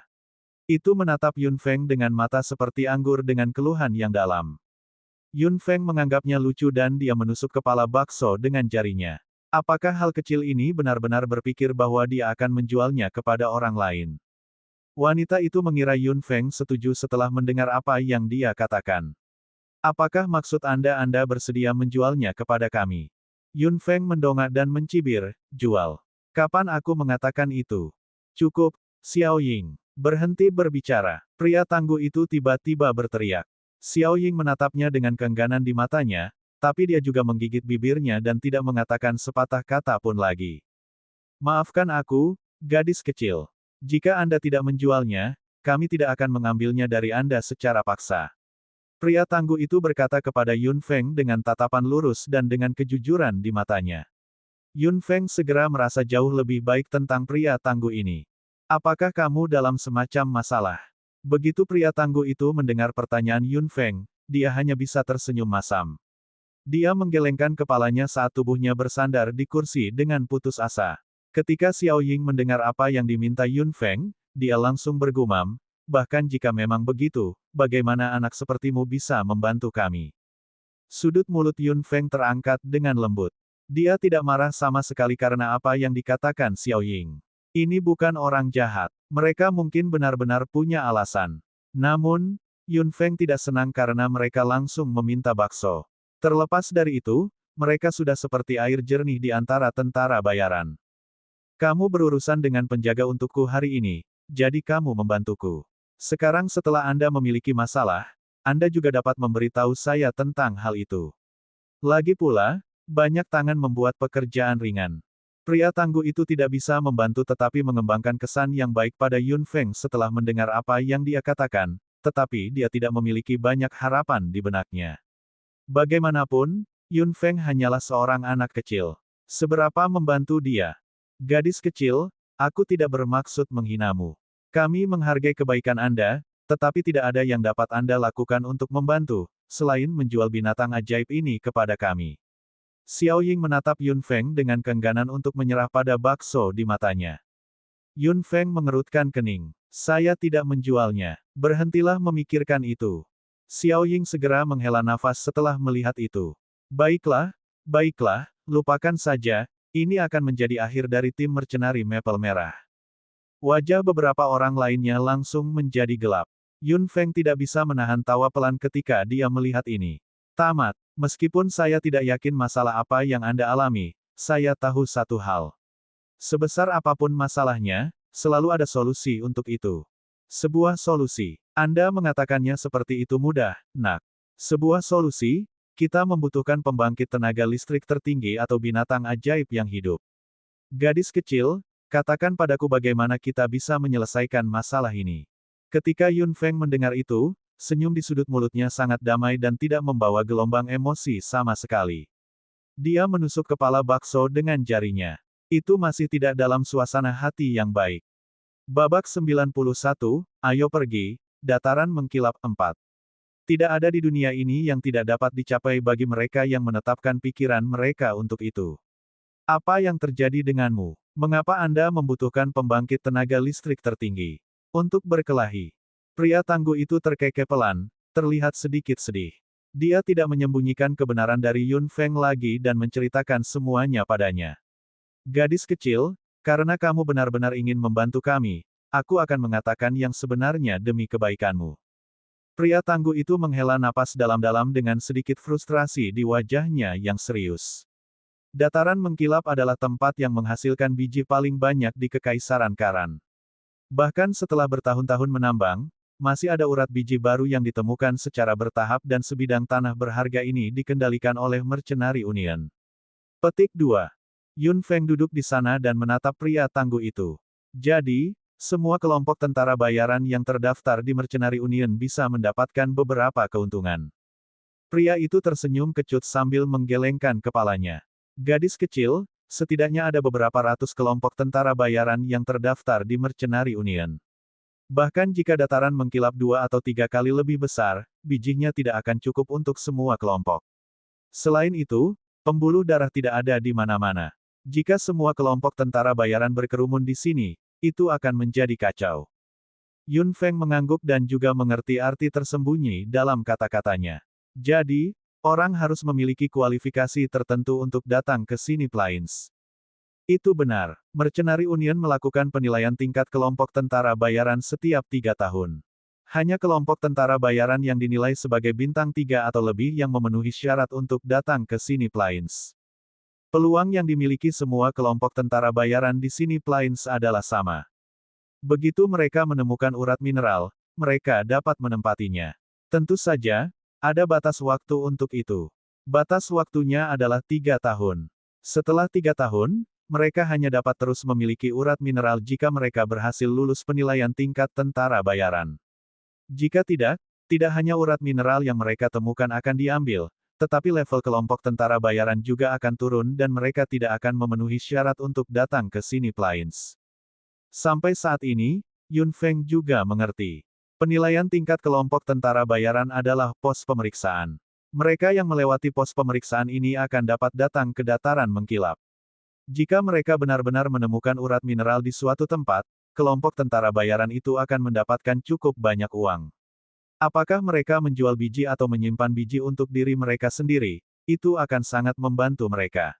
Itu menatap Yun Feng dengan mata seperti anggur dengan keluhan yang dalam. Yun Feng menganggapnya lucu dan dia menusuk kepala bakso dengan jarinya. Apakah hal kecil ini benar-benar berpikir bahwa dia akan menjualnya kepada orang lain? Wanita itu mengira Yun Feng setuju setelah mendengar apa yang dia katakan. Apakah maksud Anda bersedia menjualnya kepada kami? Yun Feng mendongak dan mencibir, jual. Kapan aku mengatakan itu? Cukup, Xiao Ying. Berhenti berbicara. Pria tangguh itu tiba-tiba berteriak. Xiao Ying menatapnya dengan keengganan di matanya, tapi dia juga menggigit bibirnya dan tidak mengatakan sepatah kata pun lagi. Maafkan aku, gadis kecil. Jika Anda tidak menjualnya, kami tidak akan mengambilnya dari Anda secara paksa. Pria tangguh itu berkata kepada Yun Feng dengan tatapan lurus dan dengan kejujuran di matanya. Yun Feng segera merasa jauh lebih baik tentang pria tangguh ini. Apakah kamu dalam semacam masalah? Begitu pria tangguh itu mendengar pertanyaan Yun Feng, dia hanya bisa tersenyum masam. Dia menggelengkan kepalanya saat tubuhnya bersandar di kursi dengan putus asa. Ketika Xiao Ying mendengar apa yang diminta Yun Feng, dia langsung bergumam, bahkan jika memang begitu, bagaimana anak sepertimu bisa membantu kami? Sudut mulut Yun Feng terangkat dengan lembut. Dia tidak marah sama sekali karena apa yang dikatakan Xiao Ying. Ini bukan orang jahat. Mereka mungkin benar-benar punya alasan. Namun, Yun Feng tidak senang karena mereka langsung meminta bakso. Terlepas dari itu, mereka sudah seperti air jernih di antara tentara bayaran. Kamu berurusan dengan penjaga untukku hari ini, jadi kamu membantuku. Sekarang setelah Anda memiliki masalah, Anda juga dapat memberitahu saya tentang hal itu. Lagi pula, banyak tangan membuat pekerjaan ringan. Pria tangguh itu tidak bisa membantu tetapi mengembangkan kesan yang baik pada Yun Feng setelah mendengar apa yang dia katakan, tetapi dia tidak memiliki banyak harapan di benaknya. Bagaimanapun, Yun Feng hanyalah seorang anak kecil. Seberapa membantu dia? Gadis kecil, aku tidak bermaksud menghinamu. Kami menghargai kebaikan Anda, tetapi tidak ada yang dapat Anda lakukan untuk membantu, selain menjual binatang ajaib ini kepada kami. Xiao Ying menatap Yun Feng dengan keengganan untuk menyerah pada bakso di matanya. Yun Feng mengerutkan kening. Saya tidak menjualnya. Berhentilah memikirkan itu. Xiao Ying segera menghela nafas setelah melihat itu. Baiklah, baiklah, lupakan saja, ini akan menjadi akhir dari tim mercenari Maple Merah. Wajah beberapa orang lainnya langsung menjadi gelap. Yun Feng tidak bisa menahan tawa pelan ketika dia melihat ini. Tamat, meskipun saya tidak yakin masalah apa yang Anda alami, saya tahu satu hal. Sebesar apapun masalahnya, selalu ada solusi untuk itu. Sebuah solusi. Anda mengatakannya seperti itu mudah, nak. Sebuah solusi, kita membutuhkan pembangkit tenaga listrik tertinggi atau binatang ajaib yang hidup. Gadis kecil, katakan padaku bagaimana kita bisa menyelesaikan masalah ini. Ketika Yun Feng mendengar itu, senyum di sudut mulutnya sangat damai dan tidak membawa gelombang emosi sama sekali. Dia menusuk kepala bakso dengan jarinya. Itu masih tidak dalam suasana hati yang baik. Babak 91, ayo pergi, dataran mengkilap 4. Tidak ada di dunia ini yang tidak dapat dicapai bagi mereka yang menetapkan pikiran mereka untuk itu. Apa yang terjadi denganmu? Mengapa Anda membutuhkan pembangkit tenaga listrik tertinggi? Untuk berkelahi. Pria tangguh itu terkekeh pelan, terlihat sedikit sedih. Dia tidak menyembunyikan kebenaran dari Yun Feng lagi dan menceritakan semuanya padanya. Gadis kecil, karena kamu benar-benar ingin membantu kami, aku akan mengatakan yang sebenarnya demi kebaikanmu. Pria tangguh itu menghela napas dalam-dalam dengan sedikit frustrasi di wajahnya yang serius. Dataran mengkilap adalah tempat yang menghasilkan biji paling banyak di Kekaisaran Karan. Bahkan setelah bertahun-tahun menambang, masih ada urat biji baru yang ditemukan secara bertahap dan sebidang tanah berharga ini dikendalikan oleh Mercenary Union. Petik 2. Yun Feng duduk di sana dan menatap pria tangguh itu. Jadi, semua kelompok tentara bayaran yang terdaftar di Mercenary Union bisa mendapatkan beberapa keuntungan. Pria itu tersenyum kecut sambil menggelengkan kepalanya. Gadis kecil, setidaknya ada beberapa ratus kelompok tentara bayaran yang terdaftar di Mercenary Union. Bahkan jika dataran mengkilap 2 atau 3 kali lebih besar, bijinya tidak akan cukup untuk semua kelompok. Selain itu, pembuluh darah tidak ada di mana-mana. Jika semua kelompok tentara bayaran berkerumun di sini, itu akan menjadi kacau. Yun Feng mengangguk dan juga mengerti arti tersembunyi dalam kata-katanya. Jadi, orang harus memiliki kualifikasi tertentu untuk datang ke sini Plains. Itu benar, Mercenary Union melakukan penilaian tingkat kelompok tentara bayaran setiap 3 tahun. Hanya kelompok tentara bayaran yang dinilai sebagai bintang 3 atau lebih yang memenuhi syarat untuk datang ke sini Plains. Peluang yang dimiliki semua kelompok tentara bayaran di sini Plains adalah sama. Begitu mereka menemukan urat mineral, mereka dapat menempatinya. Tentu saja, ada batas waktu untuk itu. Batas waktunya adalah 3 tahun. Setelah 3 tahun, mereka hanya dapat terus memiliki urat mineral jika mereka berhasil lulus penilaian tingkat tentara bayaran. Jika tidak, tidak hanya urat mineral yang mereka temukan akan diambil, tetapi level kelompok tentara bayaran juga akan turun dan mereka tidak akan memenuhi syarat untuk datang ke sini Plains. Sampai saat ini, Yun Feng juga mengerti. Penilaian tingkat kelompok tentara bayaran adalah pos pemeriksaan. Mereka yang melewati pos pemeriksaan ini akan dapat datang ke dataran mengkilap. Jika mereka benar-benar menemukan urat mineral di suatu tempat, kelompok tentara bayaran itu akan mendapatkan cukup banyak uang. Apakah mereka menjual biji atau menyimpan biji untuk diri mereka sendiri, itu akan sangat membantu mereka.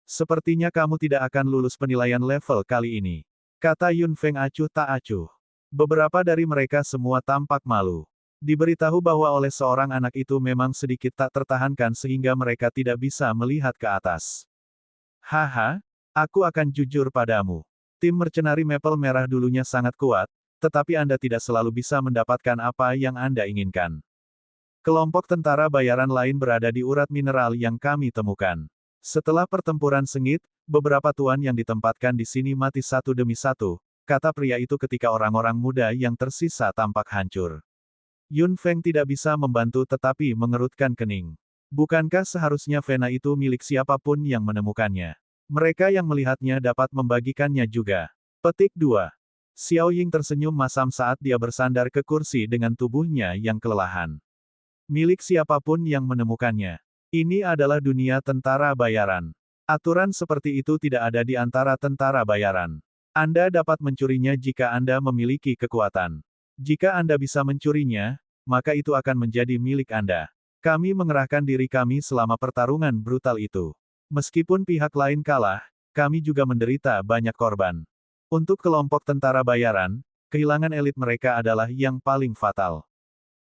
Sepertinya kamu tidak akan lulus penilaian level kali ini, kata Yun Feng acuh tak acuh. Beberapa dari mereka semua tampak malu. Diberitahu bahwa oleh seorang anak itu memang sedikit tak tertahankan sehingga mereka tidak bisa melihat ke atas. Haha, aku akan jujur padamu. Tim Mercenary Maple Merah dulunya sangat kuat, tetapi Anda tidak selalu bisa mendapatkan apa yang Anda inginkan. Kelompok tentara bayaran lain berada di urat mineral yang kami temukan. Setelah pertempuran sengit, beberapa tuan yang ditempatkan di sini mati satu demi satu, kata pria itu ketika orang-orang muda yang tersisa tampak hancur. Yun Feng tidak bisa membantu tetapi mengerutkan kening. Bukankah seharusnya vena itu milik siapapun yang menemukannya? Mereka yang melihatnya dapat membagikannya juga. Petik 2. Xiao Ying tersenyum masam saat dia bersandar ke kursi dengan tubuhnya yang kelelahan. Milik siapapun yang menemukannya. Ini adalah dunia tentara bayaran. Aturan seperti itu tidak ada di antara tentara bayaran. Anda dapat mencurinya jika Anda memiliki kekuatan. Jika Anda bisa mencurinya, maka itu akan menjadi milik Anda. Kami mengerahkan diri kami selama pertarungan brutal itu. Meskipun pihak lain kalah, kami juga menderita banyak korban. Untuk kelompok tentara bayaran, kehilangan elit mereka adalah yang paling fatal.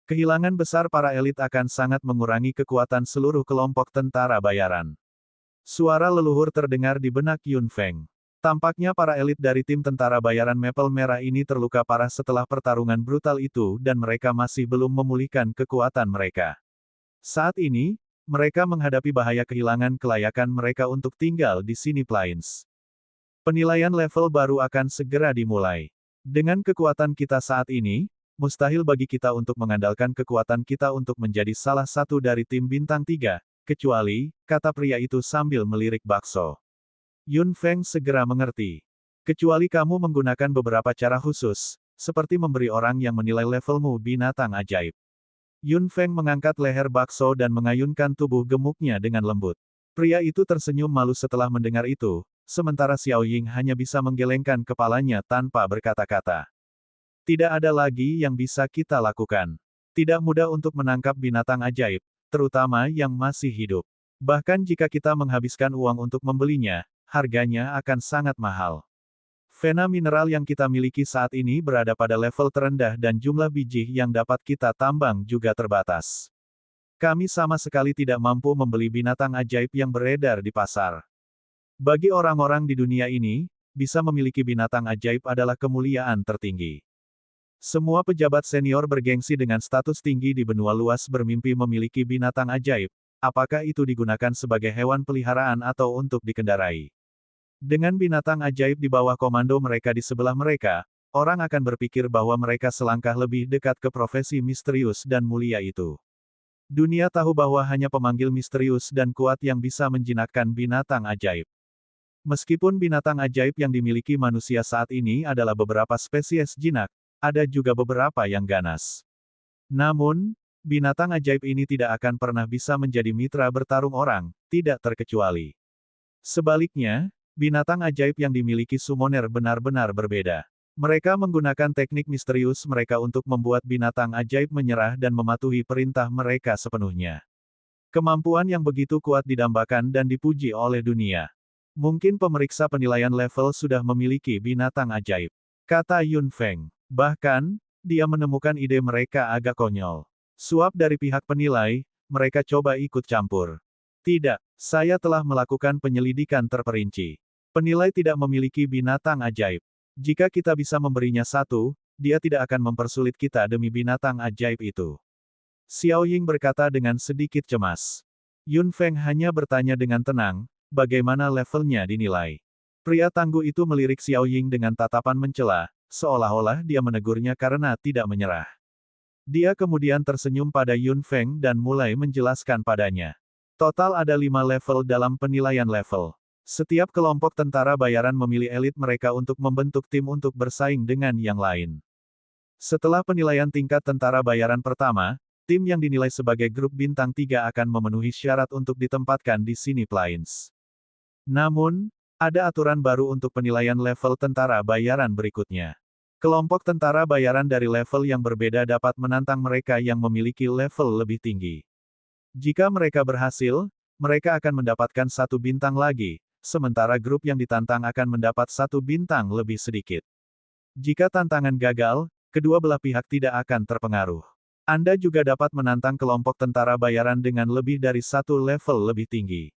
Kehilangan besar para elit akan sangat mengurangi kekuatan seluruh kelompok tentara bayaran. Suara leluhur terdengar di benak Yun Feng. Tampaknya para elit dari tim tentara bayaran Maple Merah ini terluka parah setelah pertarungan brutal itu dan mereka masih belum memulihkan kekuatan mereka. Saat ini, mereka menghadapi bahaya kehilangan kelayakan mereka untuk tinggal di sini Plains. Penilaian level baru akan segera dimulai. Dengan kekuatan kita saat ini, mustahil bagi kita untuk mengandalkan kekuatan kita untuk menjadi salah satu dari tim bintang 3, kecuali, kata pria itu sambil melirik bakso. Yun Feng segera mengerti. Kecuali kamu menggunakan beberapa cara khusus, seperti memberi orang yang menilai levelmu binatang ajaib. Yun Feng mengangkat leher bakso dan mengayunkan tubuh gemuknya dengan lembut. Pria itu tersenyum malu setelah mendengar itu, sementara Xiao Ying hanya bisa menggelengkan kepalanya tanpa berkata-kata. Tidak ada lagi yang bisa kita lakukan. Tidak mudah untuk menangkap binatang ajaib, terutama yang masih hidup. Bahkan jika kita menghabiskan uang untuk membelinya, harganya akan sangat mahal. Vena mineral yang kita miliki saat ini berada pada level terendah dan jumlah biji yang dapat kita tambang juga terbatas. Kami sama sekali tidak mampu membeli binatang ajaib yang beredar di pasar. Bagi orang-orang di dunia ini, bisa memiliki binatang ajaib adalah kemuliaan tertinggi. Semua pejabat senior bergengsi dengan status tinggi di benua luas bermimpi memiliki binatang ajaib, apakah itu digunakan sebagai hewan peliharaan atau untuk dikendarai. Dengan binatang ajaib di bawah komando mereka di sebelah mereka, orang akan berpikir bahwa mereka selangkah lebih dekat ke profesi misterius dan mulia itu. Dunia tahu bahwa hanya pemanggil misterius dan kuat yang bisa menjinakkan binatang ajaib. Meskipun binatang ajaib yang dimiliki manusia saat ini adalah beberapa spesies jinak, ada juga beberapa yang ganas. Namun, binatang ajaib ini tidak akan pernah bisa menjadi mitra bertarung orang, tidak terkecuali. Sebaliknya, binatang ajaib yang dimiliki summoner benar-benar berbeda. Mereka menggunakan teknik misterius mereka untuk membuat binatang ajaib menyerah dan mematuhi perintah mereka sepenuhnya. Kemampuan yang begitu kuat didambakan dan dipuji oleh dunia. Mungkin pemeriksa penilaian level sudah memiliki binatang ajaib, kata Yun Feng. Bahkan, dia menemukan ide mereka agak konyol. Suap dari pihak penilai, mereka coba ikut campur. Tidak, saya telah melakukan penyelidikan terperinci. Penilai tidak memiliki binatang ajaib. Jika kita bisa memberinya satu, dia tidak akan mempersulit kita demi binatang ajaib itu. Xiao Ying berkata dengan sedikit cemas. Yun Feng hanya bertanya dengan tenang, bagaimana levelnya dinilai. Pria tangguh itu melirik Xiao Ying dengan tatapan mencela, seolah-olah dia menegurnya karena tidak menyerah. Dia kemudian tersenyum pada Yun Feng dan mulai menjelaskan padanya. Total ada 5 level dalam penilaian level. Setiap kelompok tentara bayaran memilih elit mereka untuk membentuk tim untuk bersaing dengan yang lain. Setelah penilaian tingkat tentara bayaran pertama, tim yang dinilai sebagai grup bintang 3 akan memenuhi syarat untuk ditempatkan di Sini Plains. Namun, ada aturan baru untuk penilaian level tentara bayaran berikutnya. Kelompok tentara bayaran dari level yang berbeda dapat menantang mereka yang memiliki level lebih tinggi. Jika mereka berhasil, mereka akan mendapatkan 1 bintang lagi, sementara grup yang ditantang akan mendapat 1 bintang lebih sedikit. Jika tantangan gagal, kedua belah pihak tidak akan terpengaruh. Anda juga dapat menantang kelompok tentara bayaran dengan lebih dari 1 level lebih tinggi.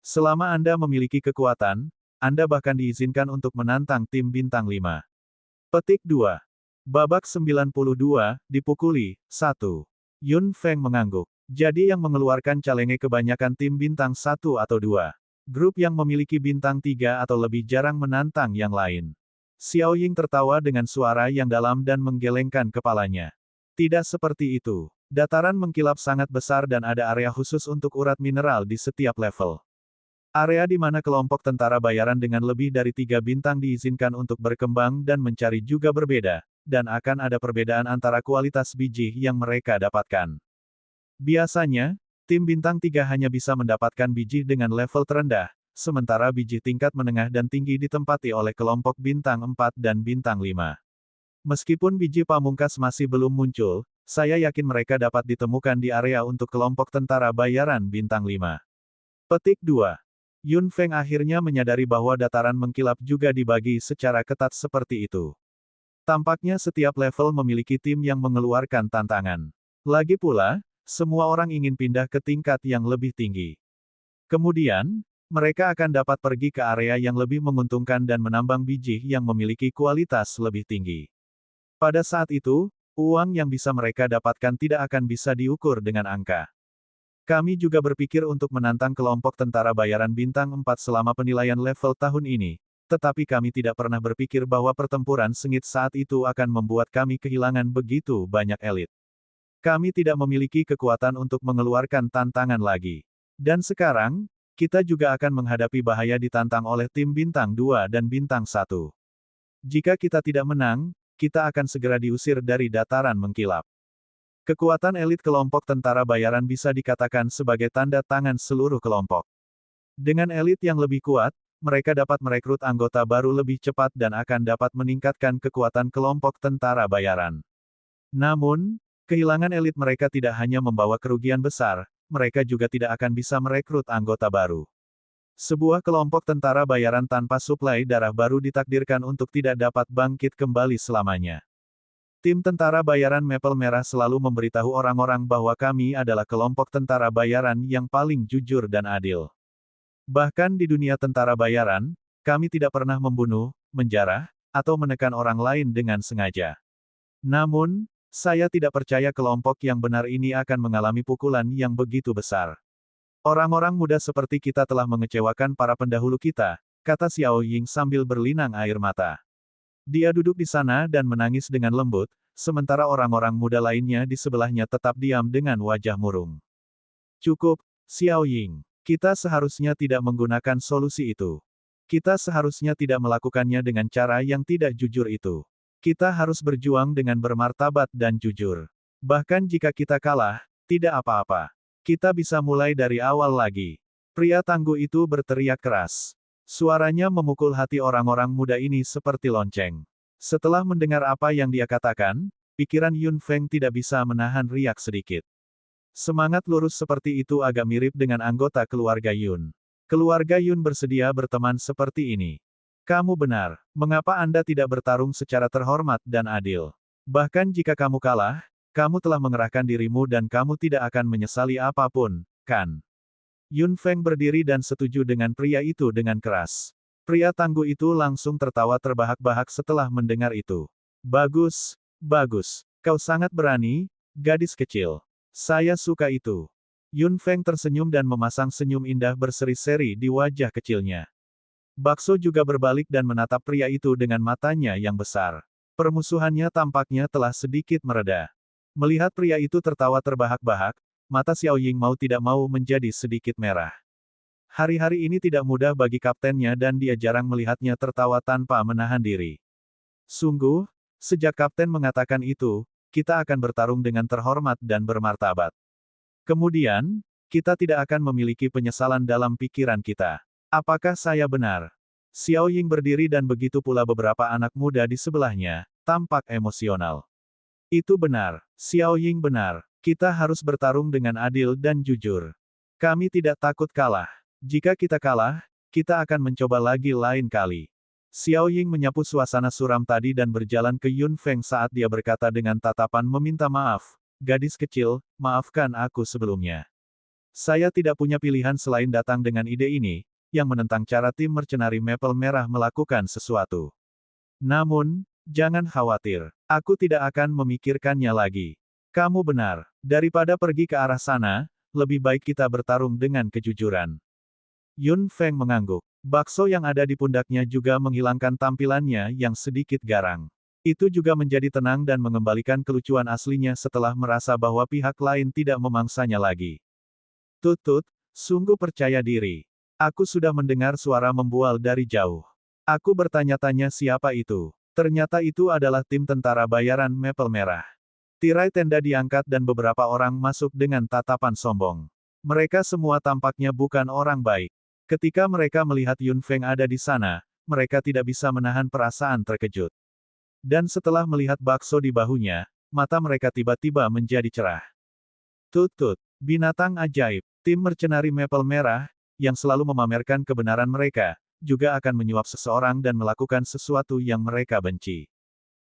Selama Anda memiliki kekuatan, Anda bahkan diizinkan untuk menantang tim bintang 5. Petik 2. Babak 92, dipukuli, 1. Yun Feng mengangguk. Jadi yang mengeluarkan calenge kebanyakan tim bintang 1 atau 2. Grup yang memiliki bintang 3 atau lebih jarang menantang yang lain. Xiao Ying tertawa dengan suara yang dalam dan menggelengkan kepalanya. Tidak seperti itu. Dataran mengkilap sangat besar dan ada area khusus untuk urat mineral di setiap level. Area di mana kelompok tentara bayaran dengan lebih dari 3 bintang diizinkan untuk berkembang dan mencari juga berbeda, dan akan ada perbedaan antara kualitas biji yang mereka dapatkan. Biasanya, tim bintang 3 hanya bisa mendapatkan biji dengan level terendah, sementara biji tingkat menengah dan tinggi ditempati oleh kelompok bintang 4 dan bintang 5. Meskipun biji pamungkas masih belum muncul, saya yakin mereka dapat ditemukan di area untuk kelompok tentara bayaran bintang 5. Petik 2. Yun Feng akhirnya menyadari bahwa dataran mengkilap juga dibagi secara ketat seperti itu. Tampaknya setiap level memiliki tim yang mengeluarkan tantangan. Lagi pula, semua orang ingin pindah ke tingkat yang lebih tinggi. Kemudian, mereka akan dapat pergi ke area yang lebih menguntungkan dan menambang biji yang memiliki kualitas lebih tinggi. Pada saat itu, uang yang bisa mereka dapatkan tidak akan bisa diukur dengan angka. Kami juga berpikir untuk menantang kelompok tentara bayaran bintang 4 selama penilaian level tahun ini, tetapi kami tidak pernah berpikir bahwa pertempuran sengit saat itu akan membuat kami kehilangan begitu banyak elit. Kami tidak memiliki kekuatan untuk mengeluarkan tantangan lagi. Dan sekarang, kita juga akan menghadapi bahaya ditantang oleh tim bintang 2 dan bintang 1. Jika kita tidak menang, kita akan segera diusir dari dataran mengkilap. Kekuatan elit kelompok tentara bayaran bisa dikatakan sebagai tanda tangan seluruh kelompok. Dengan elit yang lebih kuat, mereka dapat merekrut anggota baru lebih cepat dan akan dapat meningkatkan kekuatan kelompok tentara bayaran. Namun, kehilangan elit mereka tidak hanya membawa kerugian besar, mereka juga tidak akan bisa merekrut anggota baru. Sebuah kelompok tentara bayaran tanpa suplai darah baru ditakdirkan untuk tidak dapat bangkit kembali selamanya. Tim tentara bayaran Maple Merah selalu memberitahu orang-orang bahwa kami adalah kelompok tentara bayaran yang paling jujur dan adil. Bahkan di dunia tentara bayaran, kami tidak pernah membunuh, menjarah, atau menekan orang lain dengan sengaja. Namun, saya tidak percaya kelompok yang benar ini akan mengalami pukulan yang begitu besar. Orang-orang muda seperti kita telah mengecewakan para pendahulu kita, kata Xiao Ying sambil berlinang air mata. Dia duduk di sana dan menangis dengan lembut, sementara orang-orang muda lainnya di sebelahnya tetap diam dengan wajah murung. Cukup, Xiao Ying. Kita seharusnya tidak menggunakan solusi itu. Kita seharusnya tidak melakukannya dengan cara yang tidak jujur itu. Kita harus berjuang dengan bermartabat dan jujur. Bahkan jika kita kalah, tidak apa-apa. Kita bisa mulai dari awal lagi. Pria tangguh itu berteriak keras. Suaranya memukul hati orang-orang muda ini seperti lonceng. Setelah mendengar apa yang dia katakan, pikiran Yun Feng tidak bisa menahan riak sedikit. Semangat lurus seperti itu agak mirip dengan anggota keluarga Yun. Keluarga Yun bersedia berteman seperti ini. Kamu benar, mengapa Anda tidak bertarung secara terhormat dan adil? Bahkan jika kamu kalah, kamu telah mengerahkan dirimu dan kamu tidak akan menyesali apapun, kan? Yun Feng berdiri dan setuju dengan pria itu dengan keras. Pria tangguh itu langsung tertawa terbahak-bahak setelah mendengar itu. Bagus, bagus. Kau sangat berani, gadis kecil. Saya suka itu. Yun Feng tersenyum dan memasang senyum indah berseri-seri di wajah kecilnya. Bakso juga berbalik dan menatap pria itu dengan matanya yang besar. Permusuhannya tampaknya telah sedikit mereda. Melihat pria itu tertawa terbahak-bahak, mata Xiao Ying mau tidak mau menjadi sedikit merah. Hari-hari ini tidak mudah bagi kaptennya dan dia jarang melihatnya tertawa tanpa menahan diri. Sungguh, sejak kapten mengatakan itu, kita akan bertarung dengan terhormat dan bermartabat. Kemudian, kita tidak akan memiliki penyesalan dalam pikiran kita. Apakah saya benar? Xiao Ying berdiri dan begitu pula beberapa anak muda di sebelahnya, tampak emosional. Itu benar, Xiao Ying benar. Kita harus bertarung dengan adil dan jujur. Kami tidak takut kalah. Jika kita kalah, kita akan mencoba lagi lain kali. Xiao Ying menyapu suasana suram tadi dan berjalan ke Yun Feng saat dia berkata dengan tatapan meminta maaf, gadis kecil, maafkan aku sebelumnya. Saya tidak punya pilihan selain datang dengan ide ini, yang menentang cara tim mercenari Maple Merah melakukan sesuatu. Namun, jangan khawatir, aku tidak akan memikirkannya lagi. Kamu benar, daripada pergi ke arah sana, lebih baik kita bertarung dengan kejujuran. Yun Feng mengangguk. Bakso yang ada di pundaknya juga menghilangkan tampilannya yang sedikit garang. Itu juga menjadi tenang dan mengembalikan kelucuan aslinya setelah merasa bahwa pihak lain tidak memangsanya lagi. Tutut, sungguh percaya diri. Aku sudah mendengar suara membual dari jauh. Aku bertanya-tanya siapa itu. Ternyata itu adalah tim tentara bayaran Maple Merah. Tirai tenda diangkat dan beberapa orang masuk dengan tatapan sombong. Mereka semua tampaknya bukan orang baik. Ketika mereka melihat Yun Feng ada di sana, mereka tidak bisa menahan perasaan terkejut. Dan setelah melihat bakso di bahunya, mata mereka tiba-tiba menjadi cerah. Tutut, binatang ajaib, tim mercenari Maple Merah, yang selalu memamerkan kebenaran mereka, juga akan menyuap seseorang dan melakukan sesuatu yang mereka benci.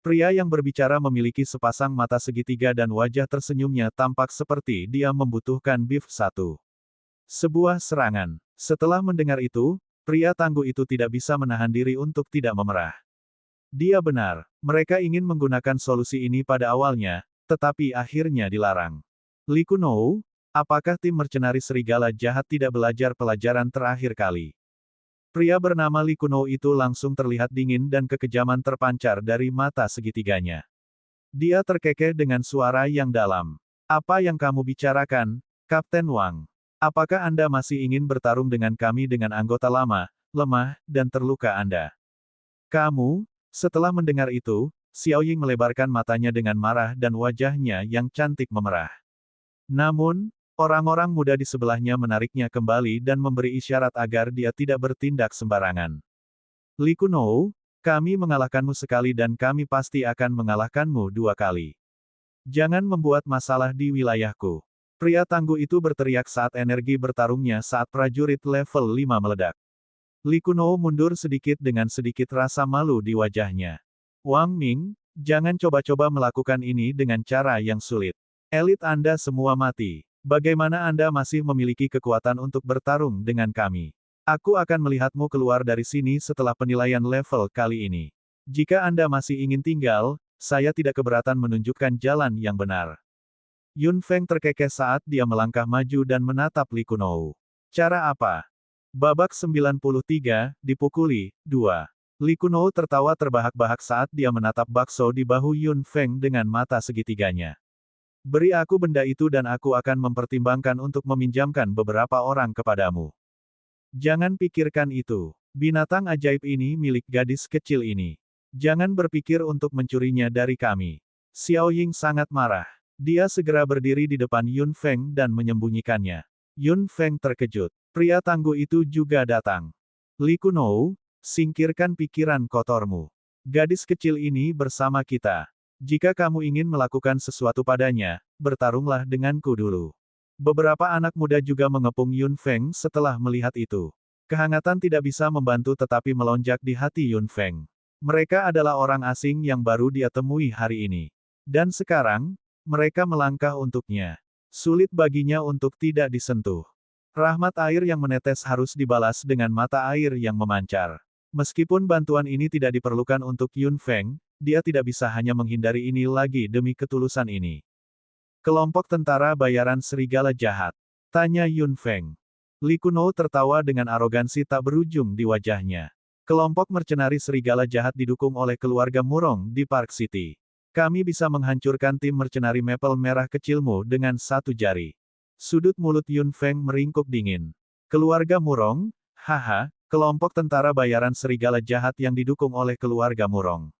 Pria yang berbicara memiliki sepasang mata segitiga dan wajah tersenyumnya tampak seperti dia membutuhkan beef satu. Sebuah serangan. Setelah mendengar itu, pria tangguh itu tidak bisa menahan diri untuk tidak memerah. Dia benar, mereka ingin menggunakan solusi ini pada awalnya, tetapi akhirnya dilarang. Li Kunou, apakah tim mercenari serigala jahat tidak belajar pelajaran terakhir kali? Pria bernama Li Kunou itu langsung terlihat dingin dan kekejaman terpancar dari mata segitiganya. Dia terkekeh dengan suara yang dalam. Apa yang kamu bicarakan, Kapten Wang? Apakah Anda masih ingin bertarung dengan kami dengan anggota lama, lemah, dan terluka Anda? Kamu, setelah mendengar itu, Xiao Ying melebarkan matanya dengan marah dan wajahnya yang cantik memerah. Namun, orang-orang muda di sebelahnya menariknya kembali dan memberi isyarat agar dia tidak bertindak sembarangan. Li Kunou, kami mengalahkanmu sekali dan kami pasti akan mengalahkanmu dua kali. Jangan membuat masalah di wilayahku. Pria tangguh itu berteriak saat energi bertarungnya saat prajurit level 5 meledak. Li Kunou mundur sedikit dengan sedikit rasa malu di wajahnya. Wang Ming, jangan coba-coba melakukan ini dengan cara yang sulit. Elit Anda semua mati. Bagaimana Anda masih memiliki kekuatan untuk bertarung dengan kami? Aku akan melihatmu keluar dari sini setelah penilaian level kali ini. Jika Anda masih ingin tinggal, saya tidak keberatan menunjukkan jalan yang benar. Yun Feng terkekeh saat dia melangkah maju dan menatap Li Kunou. Cara apa? Babak 93, dipukuli, 2. Li Kunou tertawa terbahak-bahak saat dia menatap bakso di bahu Yun Feng dengan mata segitiganya. Beri aku benda itu dan aku akan mempertimbangkan untuk meminjamkan beberapa orang kepadamu. Jangan pikirkan itu. Binatang ajaib ini milik gadis kecil ini. Jangan berpikir untuk mencurinya dari kami. Xiao Ying sangat marah. Dia segera berdiri di depan Yun Feng dan menyembunyikannya. Yun Feng terkejut. Pria tangguh itu juga datang. Li Kunou, singkirkan pikiran kotormu. Gadis kecil ini bersama kita. Jika kamu ingin melakukan sesuatu padanya, bertarunglah denganku dulu. Beberapa anak muda juga mengepung Yun Feng setelah melihat itu. Kehangatan tidak bisa membantu tetapi melonjak di hati Yun Feng. Mereka adalah orang asing yang baru dia temui hari ini. Dan sekarang, mereka melangkah untuknya. Sulit baginya untuk tidak disentuh. Rahmat air yang menetes harus dibalas dengan mata air yang memancar. Meskipun bantuan ini tidak diperlukan untuk Yun Feng, dia tidak bisa hanya menghindari ini lagi demi ketulusan ini. Kelompok tentara bayaran serigala jahat. Tanya Yun Feng. Li Kunou tertawa dengan arogansi tak berujung di wajahnya. Kelompok mercenari serigala jahat didukung oleh keluarga Murong di Park City. Kami bisa menghancurkan tim mercenari Maple merah kecilmu dengan satu jari. Sudut mulut Yun Feng meringkuk dingin. Keluarga Murong? Haha, kelompok tentara bayaran serigala jahat yang didukung oleh keluarga Murong.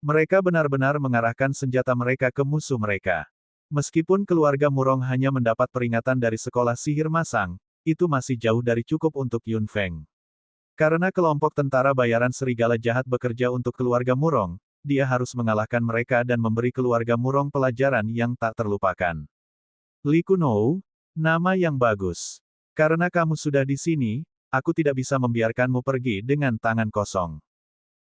Mereka benar-benar mengarahkan senjata mereka ke musuh mereka. Meskipun keluarga Murong hanya mendapat peringatan dari sekolah sihir masang, itu masih jauh dari cukup untuk Yun Feng. Karena kelompok tentara bayaran serigala jahat bekerja untuk keluarga Murong, dia harus mengalahkan mereka dan memberi keluarga Murong pelajaran yang tak terlupakan. Li Kunou, nama yang bagus. Karena kamu sudah di sini, aku tidak bisa membiarkanmu pergi dengan tangan kosong.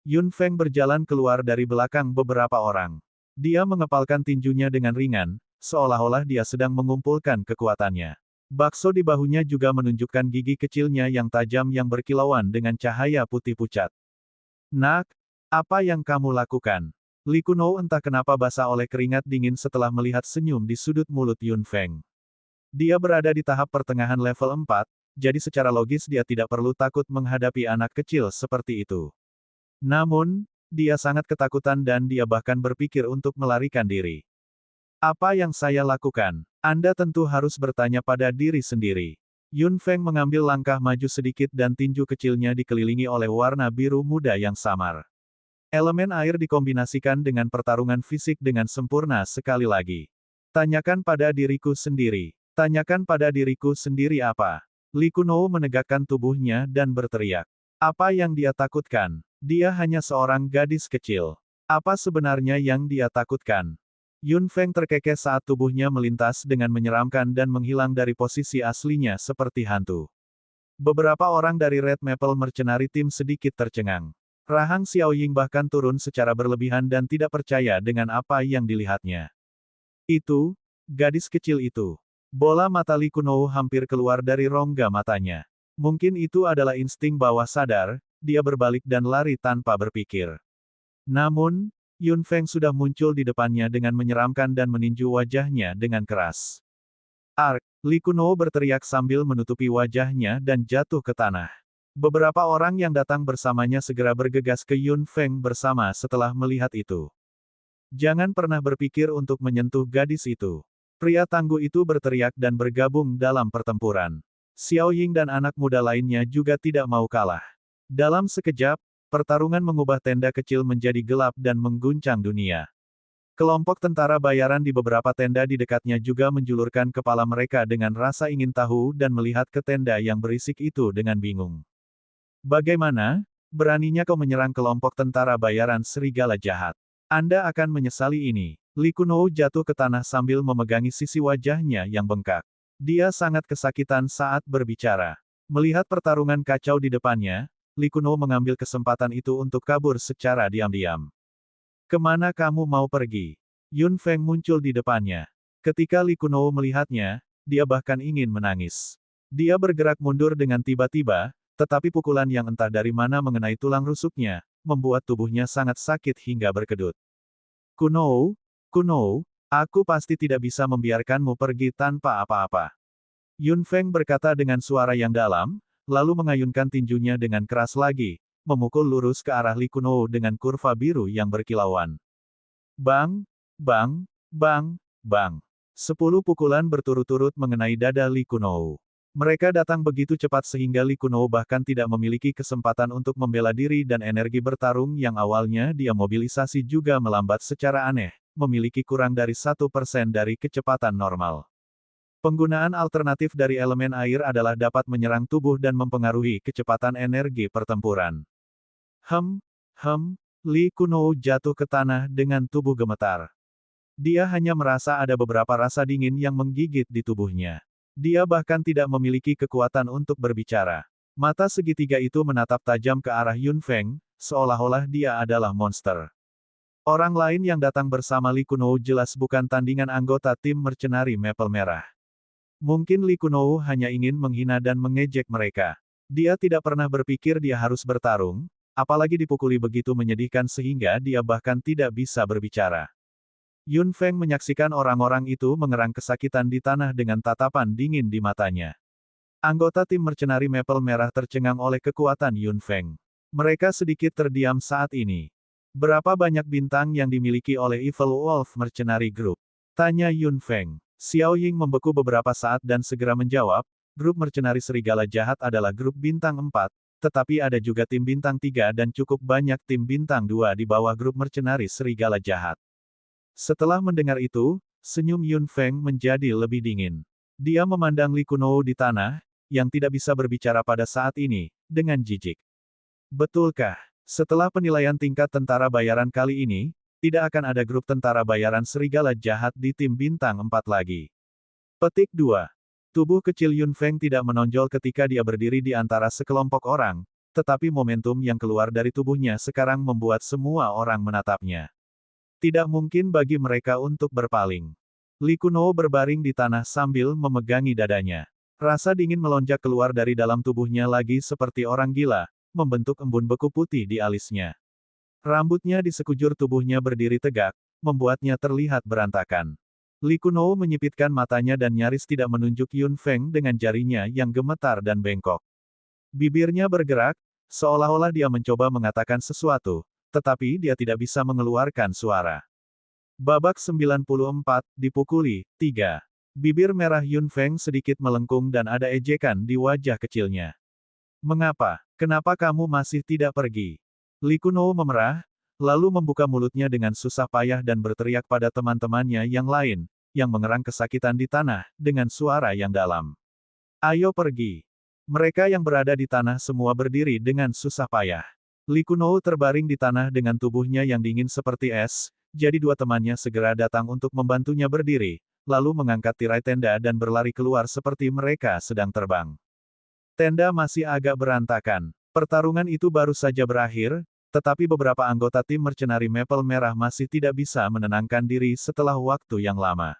Yun Feng berjalan keluar dari belakang beberapa orang. Dia mengepalkan tinjunya dengan ringan, seolah-olah dia sedang mengumpulkan kekuatannya. Bakso di bahunya juga menunjukkan gigi kecilnya yang tajam yang berkilauan dengan cahaya putih pucat. Nak, apa yang kamu lakukan? Li Kunou entah kenapa basah oleh keringat dingin setelah melihat senyum di sudut mulut Yun Feng. Dia berada di tahap pertengahan level 4, jadi secara logis dia tidak perlu takut menghadapi anak kecil seperti itu. Namun, dia sangat ketakutan dan dia bahkan berpikir untuk melarikan diri. Apa yang saya lakukan? Anda tentu harus bertanya pada diri sendiri. Yun Feng mengambil langkah maju sedikit dan tinju kecilnya dikelilingi oleh warna biru muda yang samar. Elemen air dikombinasikan dengan pertarungan fisik dengan sempurna sekali lagi. Tanyakan pada diriku sendiri. Tanyakan pada diriku sendiri apa? Li Kunou menegakkan tubuhnya dan berteriak. Apa yang dia takutkan? Dia hanya seorang gadis kecil. Apa sebenarnya yang dia takutkan? Yun Feng terkekeh saat tubuhnya melintas dengan menyeramkan dan menghilang dari posisi aslinya seperti hantu. Beberapa orang dari Red Maple Mercenary Team sedikit tercengang. Rahang Xiao Ying bahkan turun secara berlebihan dan tidak percaya dengan apa yang dilihatnya. Itu, gadis kecil itu. Bola mata Li Kunou hampir keluar dari rongga matanya. Mungkin itu adalah insting bawah sadar, dia berbalik dan lari tanpa berpikir. Namun, Yun Feng sudah muncul di depannya dengan menyeramkan dan meninju wajahnya dengan keras. Ark! Li Kunou berteriak sambil menutupi wajahnya dan jatuh ke tanah. Beberapa orang yang datang bersamanya segera bergegas ke Yun Feng bersama setelah melihat itu. Jangan pernah berpikir untuk menyentuh gadis itu. Pria tangguh itu berteriak dan bergabung dalam pertempuran. Xiao Ying dan anak muda lainnya juga tidak mau kalah. Dalam sekejap, pertarungan mengubah tenda kecil menjadi gelap dan mengguncang dunia. Kelompok tentara bayaran di beberapa tenda di dekatnya juga menjulurkan kepala mereka dengan rasa ingin tahu dan melihat ke tenda yang berisik itu dengan bingung. Bagaimana? Beraninya kau menyerang kelompok tentara bayaran serigala jahat. Anda akan menyesali ini. Li Kunou jatuh ke tanah sambil memegangi sisi wajahnya yang bengkak. Dia sangat kesakitan saat berbicara. Melihat pertarungan kacau di depannya, Li Kunou mengambil kesempatan itu untuk kabur secara diam-diam. Kemana kamu mau pergi? Yun Feng muncul di depannya. Ketika Li Kunou melihatnya, dia bahkan ingin menangis. Dia bergerak mundur dengan tiba-tiba, Tetapi pukulan yang entah dari mana mengenai tulang rusuknya, membuat tubuhnya sangat sakit hingga berkedut. Kunou, Kunou, aku pasti tidak bisa membiarkanmu pergi tanpa apa-apa. Yun Feng berkata dengan suara yang dalam, lalu mengayunkan tinjunya dengan keras lagi, memukul lurus ke arah Li Kunou dengan kurva biru yang berkilauan. Bang, bang, bang, bang. 10 pukulan berturut-turut mengenai dada Li Kunou. Mereka datang begitu cepat sehingga Li Kunou bahkan tidak memiliki kesempatan untuk membela diri dan energi bertarung yang awalnya dia mobilisasi juga melambat secara aneh, memiliki kurang dari 1% dari kecepatan normal. Penggunaan alternatif dari elemen air adalah dapat menyerang tubuh dan mempengaruhi kecepatan energi pertempuran. Li Kunou jatuh ke tanah dengan tubuh gemetar. Dia hanya merasa ada beberapa rasa dingin yang menggigit di tubuhnya. Dia bahkan tidak memiliki kekuatan untuk berbicara. Mata segitiga itu menatap tajam ke arah Yun Feng, seolah-olah dia adalah monster. Orang lain yang datang bersama Li Kunou jelas bukan tandingan anggota tim mercenari Maple Merah. Mungkin Li Kunou hanya ingin menghina dan mengejek mereka. Dia tidak pernah berpikir dia harus bertarung, apalagi dipukuli begitu menyedihkan sehingga dia bahkan tidak bisa berbicara. Yun Feng menyaksikan orang-orang itu mengerang kesakitan di tanah dengan tatapan dingin di matanya. Anggota tim mercenari Maple Merah tercengang oleh kekuatan Yun Feng. Mereka sedikit terdiam saat ini. Berapa banyak bintang yang dimiliki oleh Evil Wolf Mercenary Group? Tanya Yun Feng. Xiao Ying membeku beberapa saat dan segera menjawab, grup mercenari serigala jahat adalah grup bintang 4, tetapi ada juga tim bintang 3 dan cukup banyak tim bintang 2 di bawah grup mercenari serigala jahat. Setelah mendengar itu, senyum Yun Feng menjadi lebih dingin. Dia memandang Li Kunou di tanah, yang tidak bisa berbicara pada saat ini, dengan jijik. Betulkah, setelah penilaian tingkat tentara bayaran kali ini, tidak akan ada grup tentara bayaran serigala jahat di tim bintang 4 lagi? Petik 2. Tubuh kecil Yun Feng tidak menonjol ketika dia berdiri di antara sekelompok orang, tetapi momentum yang keluar dari tubuhnya sekarang membuat semua orang menatapnya. Tidak mungkin bagi mereka untuk berpaling. Li Kunou berbaring di tanah sambil memegangi dadanya. Rasa dingin melonjak keluar dari dalam tubuhnya lagi seperti orang gila, membentuk embun beku putih di alisnya. Rambutnya di sekujur tubuhnya berdiri tegak, membuatnya terlihat berantakan. Li Kunou menyipitkan matanya dan nyaris tidak menunjuk Yun Feng dengan jarinya yang gemetar dan bengkok. Bibirnya bergerak, seolah-olah dia mencoba mengatakan sesuatu, tetapi dia tidak bisa mengeluarkan suara. Babak 94, dipukuli, 3. Bibir merah Yun Feng sedikit melengkung dan ada ejekan di wajah kecilnya. Mengapa? Kenapa kamu masih tidak pergi? Li Kunou memerah, lalu membuka mulutnya dengan susah payah dan berteriak pada teman-temannya yang lain, yang mengerang kesakitan di tanah, dengan suara yang dalam. Ayo pergi. Mereka yang berada di tanah semua berdiri dengan susah payah. Li Kunou terbaring di tanah dengan tubuhnya yang dingin seperti es, jadi dua temannya segera datang untuk membantunya berdiri, lalu mengangkat tirai tenda dan berlari keluar seperti mereka sedang terbang. Tenda masih agak berantakan. Pertarungan itu baru saja berakhir, tetapi beberapa anggota tim mercenari Maple Merah masih tidak bisa menenangkan diri setelah waktu yang lama.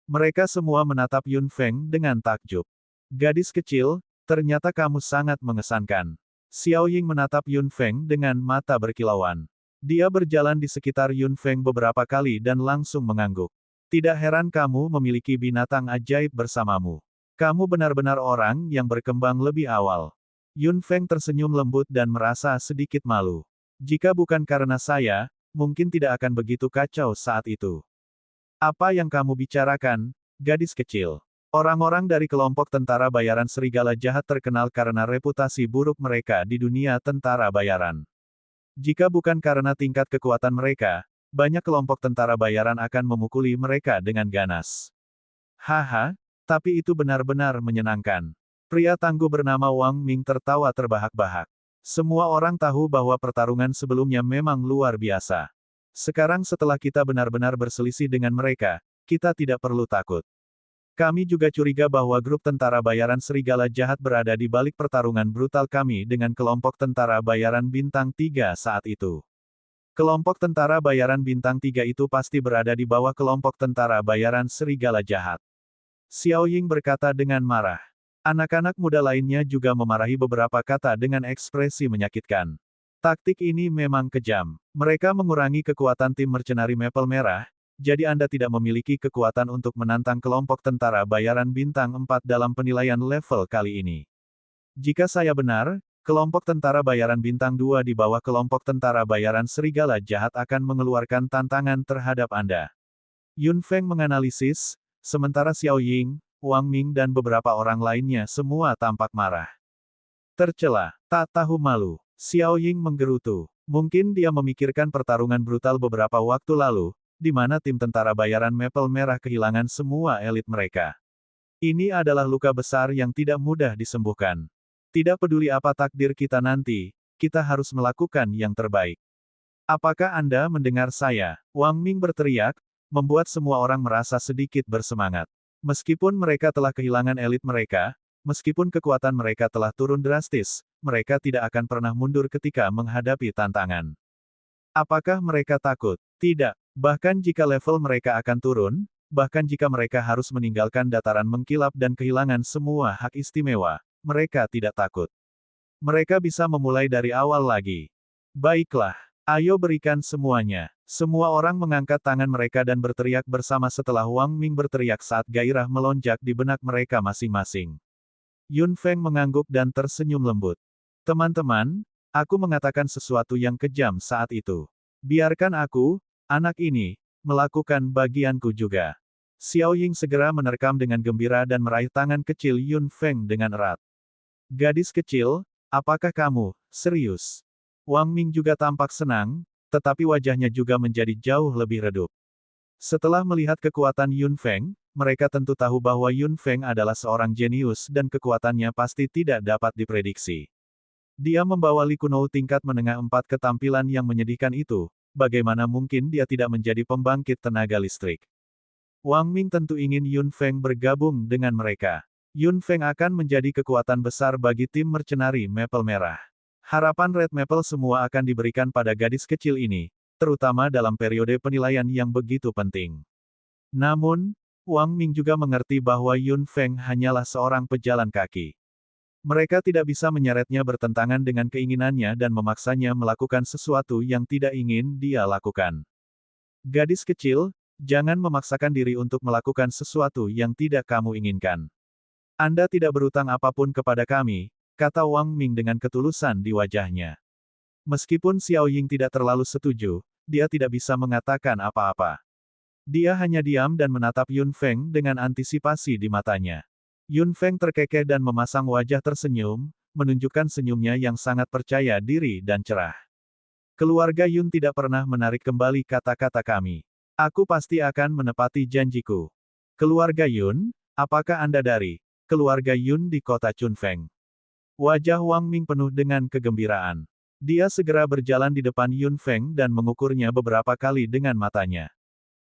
Mereka semua menatap Yun Feng dengan takjub. Gadis kecil, ternyata kamu sangat mengesankan. Xiao Ying menatap Yun Feng dengan mata berkilauan. Dia berjalan di sekitar Yun Feng beberapa kali dan langsung mengangguk. Tidak heran kamu memiliki binatang ajaib bersamamu. Kamu benar-benar orang yang berkembang lebih awal. Yun Feng tersenyum lembut dan merasa sedikit malu. Jika bukan karena saya, mungkin tidak akan begitu kacau saat itu. Apa yang kamu bicarakan, gadis kecil? Orang-orang dari kelompok tentara bayaran serigala jahat terkenal karena reputasi buruk mereka di dunia tentara bayaran. Jika bukan karena tingkat kekuatan mereka, banyak kelompok tentara bayaran akan memukuli mereka dengan ganas. Haha, tapi itu benar-benar menyenangkan. Pria tangguh bernama Wang Ming tertawa terbahak-bahak. Semua orang tahu bahwa pertarungan sebelumnya memang luar biasa. Sekarang setelah kita benar-benar berselisih dengan mereka, kita tidak perlu takut. Kami juga curiga bahwa grup tentara bayaran serigala jahat berada di balik pertarungan brutal kami dengan kelompok tentara bayaran bintang 3 saat itu. Kelompok tentara bayaran bintang 3 itu pasti berada di bawah kelompok tentara bayaran serigala jahat. Xiao Ying berkata dengan marah. Anak-anak muda lainnya juga memarahi beberapa kata dengan ekspresi menyakitkan. Taktik ini memang kejam. Mereka mengurangi kekuatan tim mercenari Maple Merah, jadi Anda tidak memiliki kekuatan untuk menantang kelompok tentara bayaran bintang 4 dalam penilaian level kali ini. Jika saya benar, kelompok tentara bayaran bintang 2 di bawah kelompok tentara bayaran serigala jahat akan mengeluarkan tantangan terhadap Anda. Yun Feng menganalisis, sementara Xiao Ying, Wang Ming dan beberapa orang lainnya semua tampak marah. Tercela, tak tahu malu. Xiao Ying menggerutu. Mungkin dia memikirkan pertarungan brutal beberapa waktu lalu, di mana tim tentara bayaran Maple Merah kehilangan semua elit mereka. Ini adalah luka besar yang tidak mudah disembuhkan. Tidak peduli apa takdir kita nanti, kita harus melakukan yang terbaik. Apakah Anda mendengar saya? Wang Ming berteriak, membuat semua orang merasa sedikit bersemangat. Meskipun mereka telah kehilangan elit mereka, meskipun kekuatan mereka telah turun drastis, mereka tidak akan pernah mundur ketika menghadapi tantangan. Apakah mereka takut? Tidak. Bahkan jika level mereka akan turun, bahkan jika mereka harus meninggalkan dataran mengkilap dan kehilangan semua hak istimewa, mereka tidak takut. Mereka bisa memulai dari awal lagi. Baiklah, ayo berikan semuanya. Semua orang mengangkat tangan mereka dan berteriak bersama setelah Wang Ming berteriak saat gairah melonjak di benak mereka masing-masing. Yun Feng mengangguk dan tersenyum lembut. Teman-teman, aku mengatakan sesuatu yang kejam saat itu. Biarkan aku, anak ini, melakukan bagianku juga. Xiao Ying segera menerkam dengan gembira dan meraih tangan kecil Yun Feng dengan erat. Gadis kecil, apakah kamu serius? Wang Ming juga tampak senang, tetapi wajahnya juga menjadi jauh lebih redup. Setelah melihat kekuatan Yun Feng, mereka tentu tahu bahwa Yun Feng adalah seorang jenius dan kekuatannya pasti tidak dapat diprediksi. Dia membawa Li Kuno tingkat menengah 4 ketampilan yang menyedihkan itu, bagaimana mungkin dia tidak menjadi pembangkit tenaga listrik. Wang Ming tentu ingin Yun Feng bergabung dengan mereka. Yun Feng akan menjadi kekuatan besar bagi tim mercenari Maple Merah. Harapan Red Maple semua akan diberikan pada gadis kecil ini, terutama dalam periode penilaian yang begitu penting. Namun, Wang Ming juga mengerti bahwa Yun Feng hanyalah seorang pejalan kaki. Mereka tidak bisa menyeretnya bertentangan dengan keinginannya dan memaksanya melakukan sesuatu yang tidak ingin dia lakukan. Gadis kecil, jangan memaksakan diri untuk melakukan sesuatu yang tidak kamu inginkan. Anda tidak berutang apapun kepada kami, kata Wang Ming dengan ketulusan di wajahnya. Meskipun Xiao Ying tidak terlalu setuju, dia tidak bisa mengatakan apa-apa. Dia hanya diam dan menatap Yun Feng dengan antisipasi di matanya. Yun Feng terkekeh dan memasang wajah tersenyum, menunjukkan senyumnya yang sangat percaya diri dan cerah. Keluarga Yun tidak pernah menarik kembali kata-kata kami. Aku pasti akan menepati janjiku. Keluarga Yun, apakah Anda dari keluarga Yun di kota Chunfeng? Wajah Wang Ming penuh dengan kegembiraan. Dia segera berjalan di depan Yun Feng dan mengukurnya beberapa kali dengan matanya.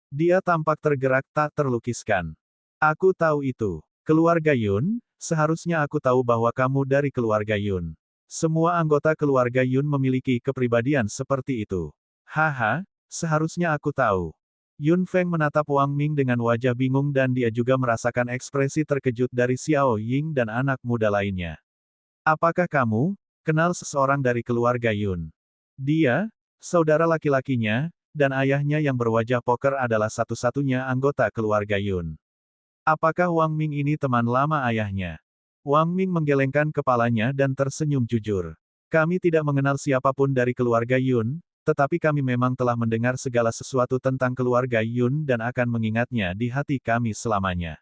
Dia tampak tergerak tak terlukiskan. Aku tahu itu. Keluarga Yun, seharusnya aku tahu bahwa kamu dari keluarga Yun. Semua anggota keluarga Yun memiliki kepribadian seperti itu. Haha, seharusnya aku tahu. Yun Feng menatap Wang Ming dengan wajah bingung dan dia juga merasakan ekspresi terkejut dari Xiao Ying dan anak muda lainnya. Apakah kamu kenal seseorang dari keluarga Yun? Dia, saudara laki-lakinya, dan ayahnya yang berwajah poker adalah satu-satunya anggota keluarga Yun. Apakah Wang Ming ini teman lama ayahnya? Wang Ming menggelengkan kepalanya dan tersenyum jujur. Kami tidak mengenal siapapun dari keluarga Yun, tetapi kami memang telah mendengar segala sesuatu tentang keluarga Yun dan akan mengingatnya di hati kami selamanya.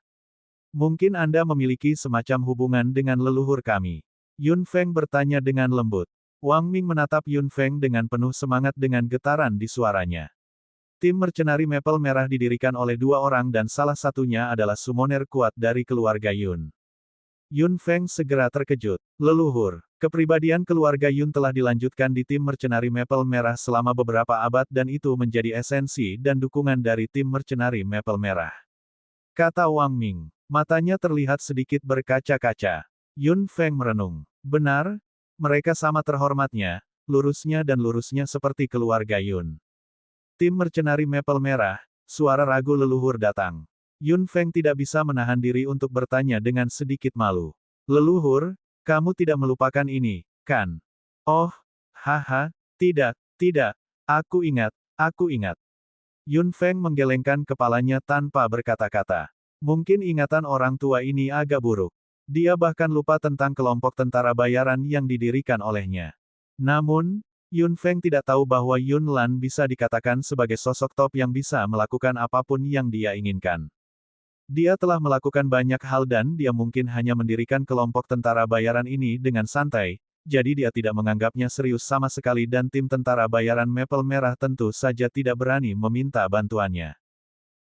Mungkin Anda memiliki semacam hubungan dengan leluhur kami. Yun Feng bertanya dengan lembut. Wang Ming menatap Yun Feng dengan penuh semangat dengan getaran di suaranya. Tim mercenari Maple Merah didirikan oleh 2 orang dan salah satunya adalah summoner kuat dari keluarga Yun. Yun Feng segera terkejut. Leluhur, kepribadian keluarga Yun telah dilanjutkan di tim mercenari Maple Merah selama beberapa abad dan itu menjadi esensi dan dukungan dari tim mercenari Maple Merah. Kata Wang Ming. Matanya terlihat sedikit berkaca-kaca. Yun Feng merenung. Benar, mereka sama terhormatnya, lurusnya dan lurusnya seperti keluarga Yun. Tim mercenari Maple Merah, suara ragu leluhur datang. Yun Feng tidak bisa menahan diri untuk bertanya dengan sedikit malu. Leluhur, kamu tidak melupakan ini, kan? Oh, haha, tidak, tidak. Aku ingat, aku ingat. Yun Feng menggelengkan kepalanya tanpa berkata-kata. Mungkin ingatan orang tua ini agak buruk. Dia bahkan lupa tentang kelompok tentara bayaran yang didirikan olehnya. Namun, Yun Feng tidak tahu bahwa Yun Lan bisa dikatakan sebagai sosok top yang bisa melakukan apapun yang dia inginkan. Dia telah melakukan banyak hal dan dia mungkin hanya mendirikan kelompok tentara bayaran ini dengan santai, jadi dia tidak menganggapnya serius sama sekali dan tim tentara bayaran Maple Merah tentu saja tidak berani meminta bantuannya.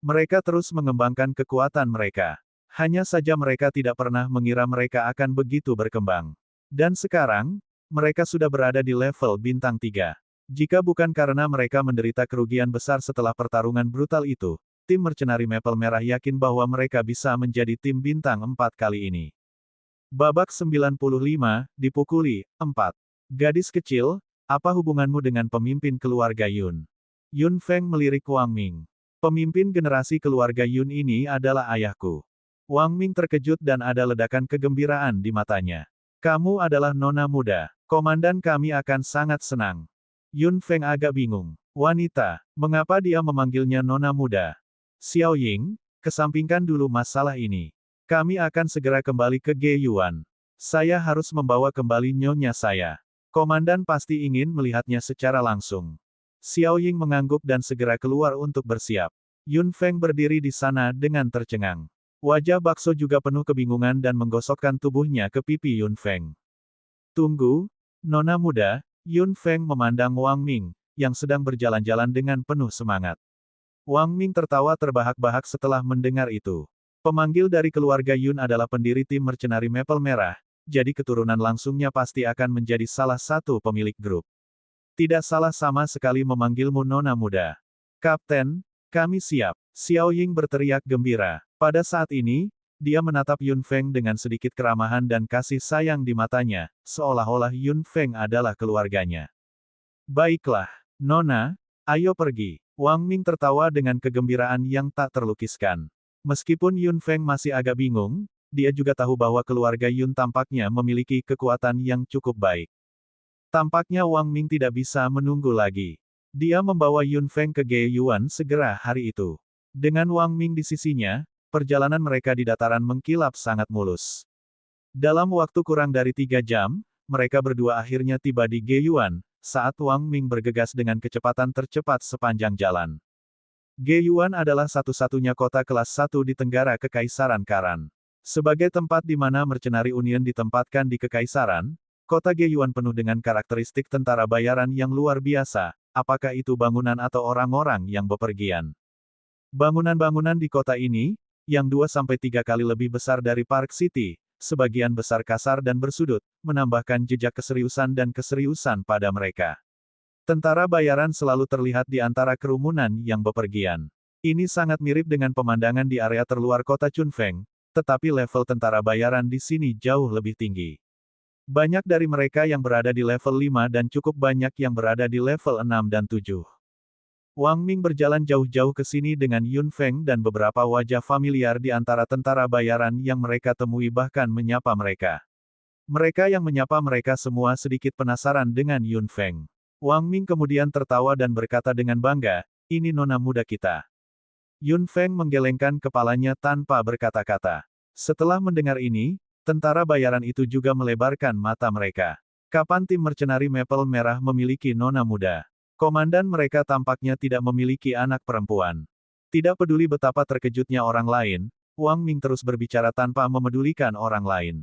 Mereka terus mengembangkan kekuatan mereka. Hanya saja mereka tidak pernah mengira mereka akan begitu berkembang. Dan sekarang, mereka sudah berada di level bintang 3. Jika bukan karena mereka menderita kerugian besar setelah pertarungan brutal itu, tim mercenari Maple Merah yakin bahwa mereka bisa menjadi tim bintang 4 kali ini. Babak 95, dipukuli, 4. Gadis kecil, apa hubunganmu dengan pemimpin keluarga Yun? Yun Feng melirik Wang Ming. Pemimpin generasi keluarga Yun ini adalah ayahku. Wang Ming terkejut dan ada ledakan kegembiraan di matanya. Kamu adalah nona muda. Komandan kami akan sangat senang. Yun Feng agak bingung. Wanita, mengapa dia memanggilnya nona muda? Xiao Ying, kesampingkan dulu masalah ini. Kami akan segera kembali ke Ge Yuan. Saya harus membawa kembali nyonya saya. Komandan pasti ingin melihatnya secara langsung. Xiao Ying mengangguk dan segera keluar untuk bersiap. Yun Feng berdiri di sana dengan tercengang. Wajah Bakso juga penuh kebingungan dan menggosokkan tubuhnya ke pipi Yun Feng. Tunggu, nona muda, Yun Feng memandang Wang Ming, yang sedang berjalan-jalan dengan penuh semangat. Wang Ming tertawa terbahak-bahak setelah mendengar itu. Pemanggil dari keluarga Yun adalah pendiri tim mercenari Maple Merah, jadi keturunan langsungnya pasti akan menjadi salah satu pemilik grup. Tidak salah sama sekali memanggilmu nona muda. Kapten, kami siap. Xiao Ying berteriak gembira. Pada saat ini, dia menatap Yun Feng dengan sedikit keramahan dan kasih sayang di matanya, seolah-olah Yun Feng adalah keluarganya. Baiklah, nona, ayo pergi. Wang Ming tertawa dengan kegembiraan yang tak terlukiskan. Meskipun Yun Feng masih agak bingung, dia juga tahu bahwa keluarga Yun tampaknya memiliki kekuatan yang cukup baik. Tampaknya Wang Ming tidak bisa menunggu lagi. Dia membawa Yun Feng ke Ge Yuan segera hari itu. Dengan Wang Ming di sisinya, perjalanan mereka di dataran mengkilap sangat mulus. Dalam waktu kurang dari 3 jam, mereka berdua akhirnya tiba di Ge Yuan, saat Wang Ming bergegas dengan kecepatan tercepat sepanjang jalan. Ge Yuan adalah satu-satunya kota kelas 1 di Tenggara Kekaisaran Karan. Sebagai tempat di mana mercenari Union ditempatkan di Kekaisaran, kota Ge Yuan penuh dengan karakteristik tentara bayaran yang luar biasa, apakah itu bangunan atau orang-orang yang bepergian. Bangunan-bangunan di kota ini, yang 2-3 kali lebih besar dari Park City, sebagian besar kasar dan bersudut, menambahkan jejak keseriusan dan keseriusan pada mereka. Tentara bayaran selalu terlihat di antara kerumunan yang bepergian. Ini sangat mirip dengan pemandangan di area terluar kota Chunfeng, tetapi level tentara bayaran di sini jauh lebih tinggi. Banyak dari mereka yang berada di level 5 dan cukup banyak yang berada di level 6 dan 7. Wang Ming berjalan jauh-jauh ke sini dengan Yun Feng dan beberapa wajah familiar di antara tentara bayaran yang mereka temui bahkan menyapa mereka. Mereka yang menyapa mereka semua sedikit penasaran dengan Yun Feng. Wang Ming kemudian tertawa dan berkata dengan bangga, ini nona muda kita. Yun Feng menggelengkan kepalanya tanpa berkata-kata. Setelah mendengar ini, tentara bayaran itu juga melebarkan mata mereka. Kapan tim mercenari Maple Merah memiliki nona muda? Komandan mereka tampaknya tidak memiliki anak perempuan. Tidak peduli betapa terkejutnya orang lain, Wang Ming terus berbicara tanpa memedulikan orang lain.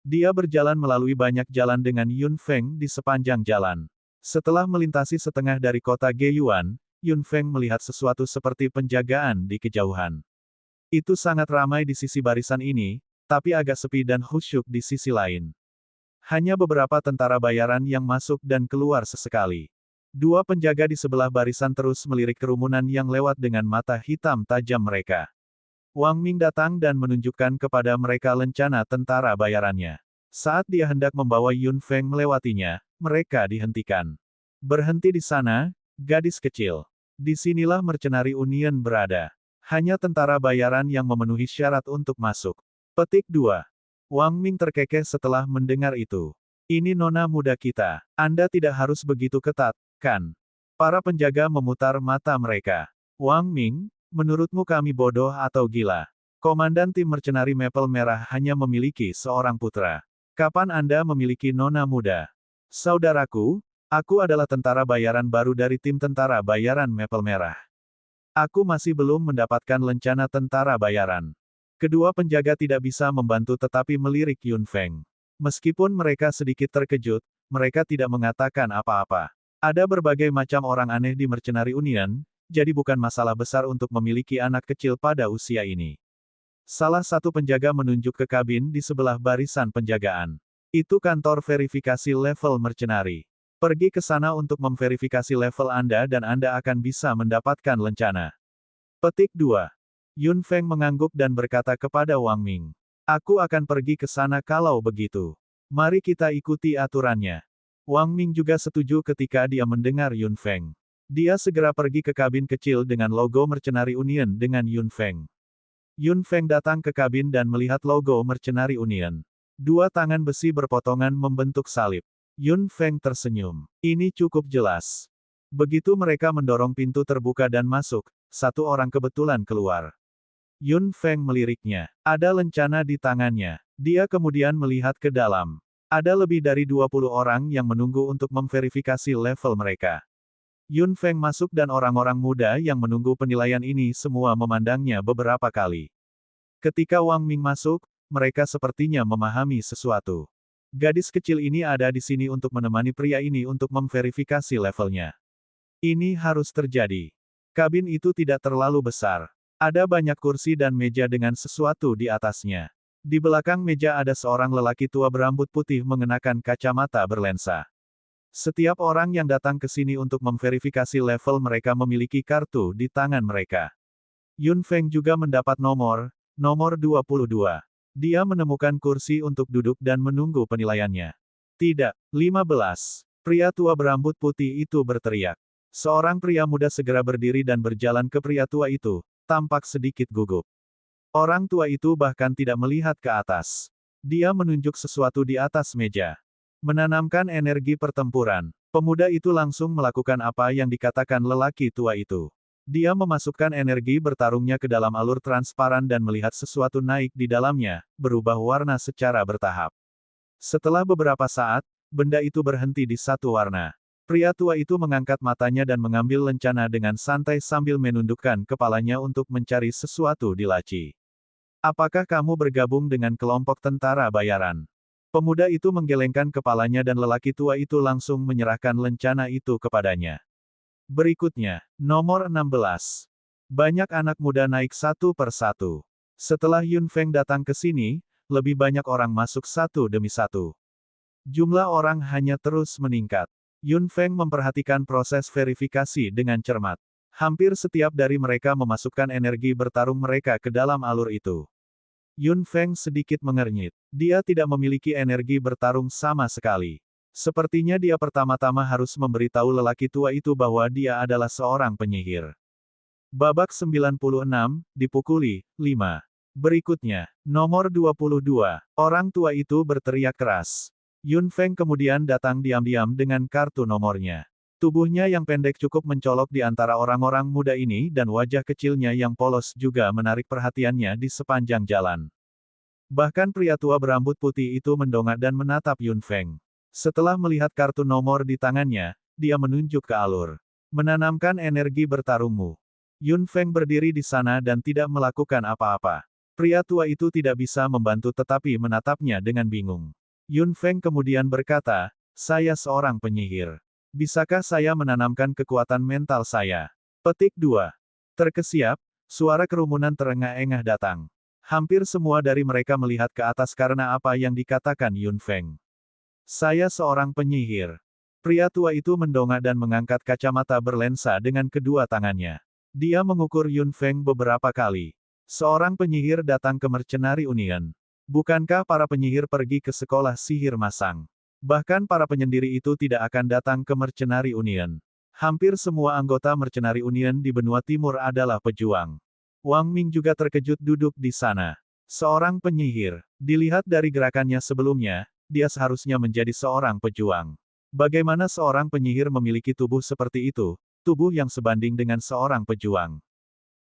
Dia berjalan melalui banyak jalan dengan Yun Feng di sepanjang jalan. Setelah melintasi setengah dari kota Ge Yuan, Yun Feng melihat sesuatu seperti penjagaan di kejauhan. Itu sangat ramai di sisi barisan ini, tapi agak sepi dan khusyuk di sisi lain. Hanya beberapa tentara bayaran yang masuk dan keluar sesekali. 2 penjaga di sebelah barisan terus melirik kerumunan yang lewat dengan mata hitam tajam mereka. Wang Ming datang dan menunjukkan kepada mereka lencana tentara bayarannya. Saat dia hendak membawa Yun Feng melewatinya, mereka dihentikan. Berhenti di sana, gadis kecil. Disinilah mercenari Union berada. Hanya tentara bayaran yang memenuhi syarat untuk masuk. Petik 2. Wang Ming terkekeh setelah mendengar itu. Ini nona muda kita. Anda tidak harus begitu ketat, kan? Para penjaga memutar mata mereka. Wang Ming, menurutmu kami bodoh atau gila? Komandan tim mercenari Maple Merah hanya memiliki seorang putra. Kapan Anda memiliki nona muda? Saudaraku, aku adalah tentara bayaran baru dari tim tentara bayaran Maple Merah. Aku masih belum mendapatkan lencana tentara bayaran. Kedua penjaga tidak bisa membantu tetapi melirik Yun Feng. Meskipun mereka sedikit terkejut, mereka tidak mengatakan apa-apa. Ada berbagai macam orang aneh di Mercenary Union, jadi bukan masalah besar untuk memiliki anak kecil pada usia ini. Salah satu penjaga menunjuk ke kabin di sebelah barisan penjagaan. Itu kantor verifikasi level mercenary. Pergi ke sana untuk memverifikasi level Anda dan Anda akan bisa mendapatkan lencana. Petik 2. Yun Feng mengangguk dan berkata kepada Wang Ming. Aku akan pergi ke sana kalau begitu. Mari kita ikuti aturannya. Wang Ming juga setuju ketika dia mendengar Yun Feng. Dia segera pergi ke kabin kecil dengan logo Mercenary Union dengan Yun Feng. Yun Feng datang ke kabin dan melihat logo Mercenary Union. Dua tangan besi berpotongan membentuk salib. Yun Feng tersenyum. Ini cukup jelas. Begitu mereka mendorong pintu terbuka dan masuk, satu orang kebetulan keluar. Yun Feng meliriknya. Ada lencana di tangannya. Dia kemudian melihat ke dalam. Ada lebih dari 20 orang yang menunggu untuk memverifikasi level mereka. Yun Feng masuk dan orang-orang muda yang menunggu penilaian ini semua memandangnya beberapa kali. Ketika Wang Ming masuk, mereka sepertinya memahami sesuatu. Gadis kecil ini ada di sini untuk menemani pria ini untuk memverifikasi levelnya. Ini harus terjadi. Kabin itu tidak terlalu besar. Ada banyak kursi dan meja dengan sesuatu di atasnya. Di belakang meja ada seorang lelaki tua berambut putih mengenakan kacamata berlensa. Setiap orang yang datang ke sini untuk memverifikasi level mereka memiliki kartu di tangan mereka. Yun Feng juga mendapat nomor 22. Dia menemukan kursi untuk duduk dan menunggu penilaiannya. Tidak, 15. Pria tua berambut putih itu berteriak. Seorang pria muda segera berdiri dan berjalan ke pria tua itu, tampak sedikit gugup. Orang tua itu bahkan tidak melihat ke atas. Dia menunjuk sesuatu di atas meja. Menanamkan energi pertempuran. Pemuda itu langsung melakukan apa yang dikatakan lelaki tua itu. Dia memasukkan energi bertarungnya ke dalam alur transparan dan melihat sesuatu naik di dalamnya, berubah warna secara bertahap. Setelah beberapa saat, benda itu berhenti di satu warna. Pria tua itu mengangkat matanya dan mengambil lencana dengan santai sambil menundukkan kepalanya untuk mencari sesuatu di laci. Apakah kamu bergabung dengan kelompok tentara bayaran? Pemuda itu menggelengkan kepalanya dan lelaki tua itu langsung menyerahkan lencana itu kepadanya. Berikutnya, nomor 16. Banyak anak muda naik satu per satu. Setelah Yun Feng datang ke sini, lebih banyak orang masuk satu demi satu. Jumlah orang hanya terus meningkat. Yun Feng memperhatikan proses verifikasi dengan cermat. Hampir setiap dari mereka memasukkan energi bertarung mereka ke dalam alur itu. Yun Feng sedikit mengernyit. Dia tidak memiliki energi bertarung sama sekali. Sepertinya dia pertama-tama harus memberitahu lelaki tua itu bahwa dia adalah seorang penyihir. Babak 96, dipukuli, 5. Berikutnya, nomor 22. Orang tua itu berteriak keras. Yun Feng kemudian datang diam-diam dengan kartu nomornya. Tubuhnya yang pendek cukup mencolok di antara orang-orang muda ini dan wajah kecilnya yang polos juga menarik perhatiannya di sepanjang jalan. Bahkan pria tua berambut putih itu mendongak dan menatap Yun Feng. Setelah melihat kartu nomor di tangannya, dia menunjuk ke alur. Menanamkan energi bertarungmu. Yun Feng berdiri di sana dan tidak melakukan apa-apa. Pria tua itu tidak bisa membantu tetapi menatapnya dengan bingung. Yun Feng kemudian berkata, saya seorang penyihir. Bisakah saya menanamkan kekuatan mental saya? Petik 2. Terkesiap, suara kerumunan terengah-engah datang. Hampir semua dari mereka melihat ke atas karena apa yang dikatakan Yun Feng. Saya seorang penyihir. Pria tua itu mendongak dan mengangkat kacamata berlensa dengan kedua tangannya. Dia mengukur Yun Feng beberapa kali. Seorang penyihir datang ke Mercenary Union. Bukankah para penyihir pergi ke sekolah sihir masang? Bahkan para penyendiri itu tidak akan datang ke Mercenary Union. Hampir semua anggota Mercenary Union di benua timur adalah pejuang. Wang Ming juga terkejut duduk di sana. Seorang penyihir. Dilihat dari gerakannya sebelumnya, dia seharusnya menjadi seorang pejuang. Bagaimana seorang penyihir memiliki tubuh seperti itu, tubuh yang sebanding dengan seorang pejuang?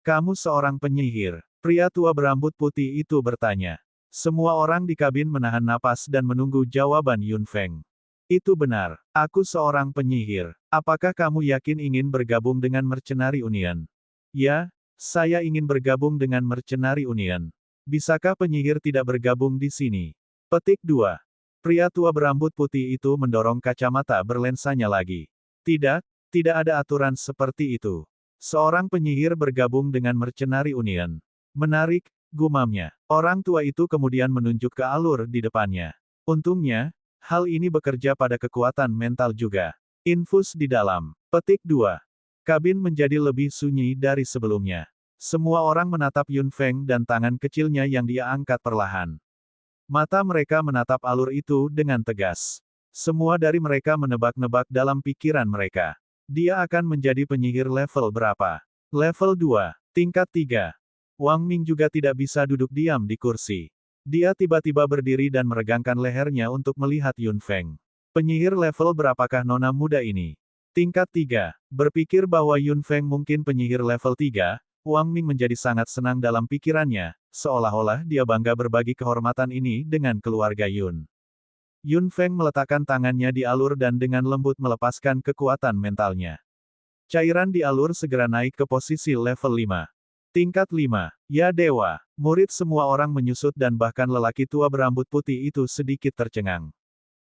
Kamu seorang penyihir. Pria tua berambut putih itu bertanya. Semua orang di kabin menahan napas dan menunggu jawaban Yun Feng. Itu benar. Aku seorang penyihir. Apakah kamu yakin ingin bergabung dengan Mercenary Union? Ya, saya ingin bergabung dengan Mercenary Union. Bisakah penyihir tidak bergabung di sini? Petik 2. Pria tua berambut putih itu mendorong kacamata berlensanya lagi. Tidak, tidak ada aturan seperti itu. Seorang penyihir bergabung dengan Mercenary Union. Menarik, gumamnya. Orang tua itu kemudian menunjuk ke alur di depannya. Untungnya, hal ini bekerja pada kekuatan mental juga. Infus di dalam. Petik 2. Kabin menjadi lebih sunyi dari sebelumnya. Semua orang menatap Yun Feng dan tangan kecilnya yang dia angkat perlahan. Mata mereka menatap alur itu dengan tegas. Semua dari mereka menebak-nebak dalam pikiran mereka. Dia akan menjadi penyihir level berapa? Level 2, tingkat 3. Wang Ming juga tidak bisa duduk diam di kursi. Dia tiba-tiba berdiri dan meregangkan lehernya untuk melihat Yun Feng. Penyihir level berapakah nona muda ini? Tingkat 3. Berpikir bahwa Yun Feng mungkin penyihir level 3, Wang Ming menjadi sangat senang dalam pikirannya, seolah-olah dia bangga berbagi kehormatan ini dengan keluarga Yun. Yun Feng meletakkan tangannya di alur dan dengan lembut melepaskan kekuatan mentalnya. Cairan di alur segera naik ke posisi level 5. Tingkat 5. Ya dewa, murid semua orang menyusut dan bahkan lelaki tua berambut putih itu sedikit tercengang.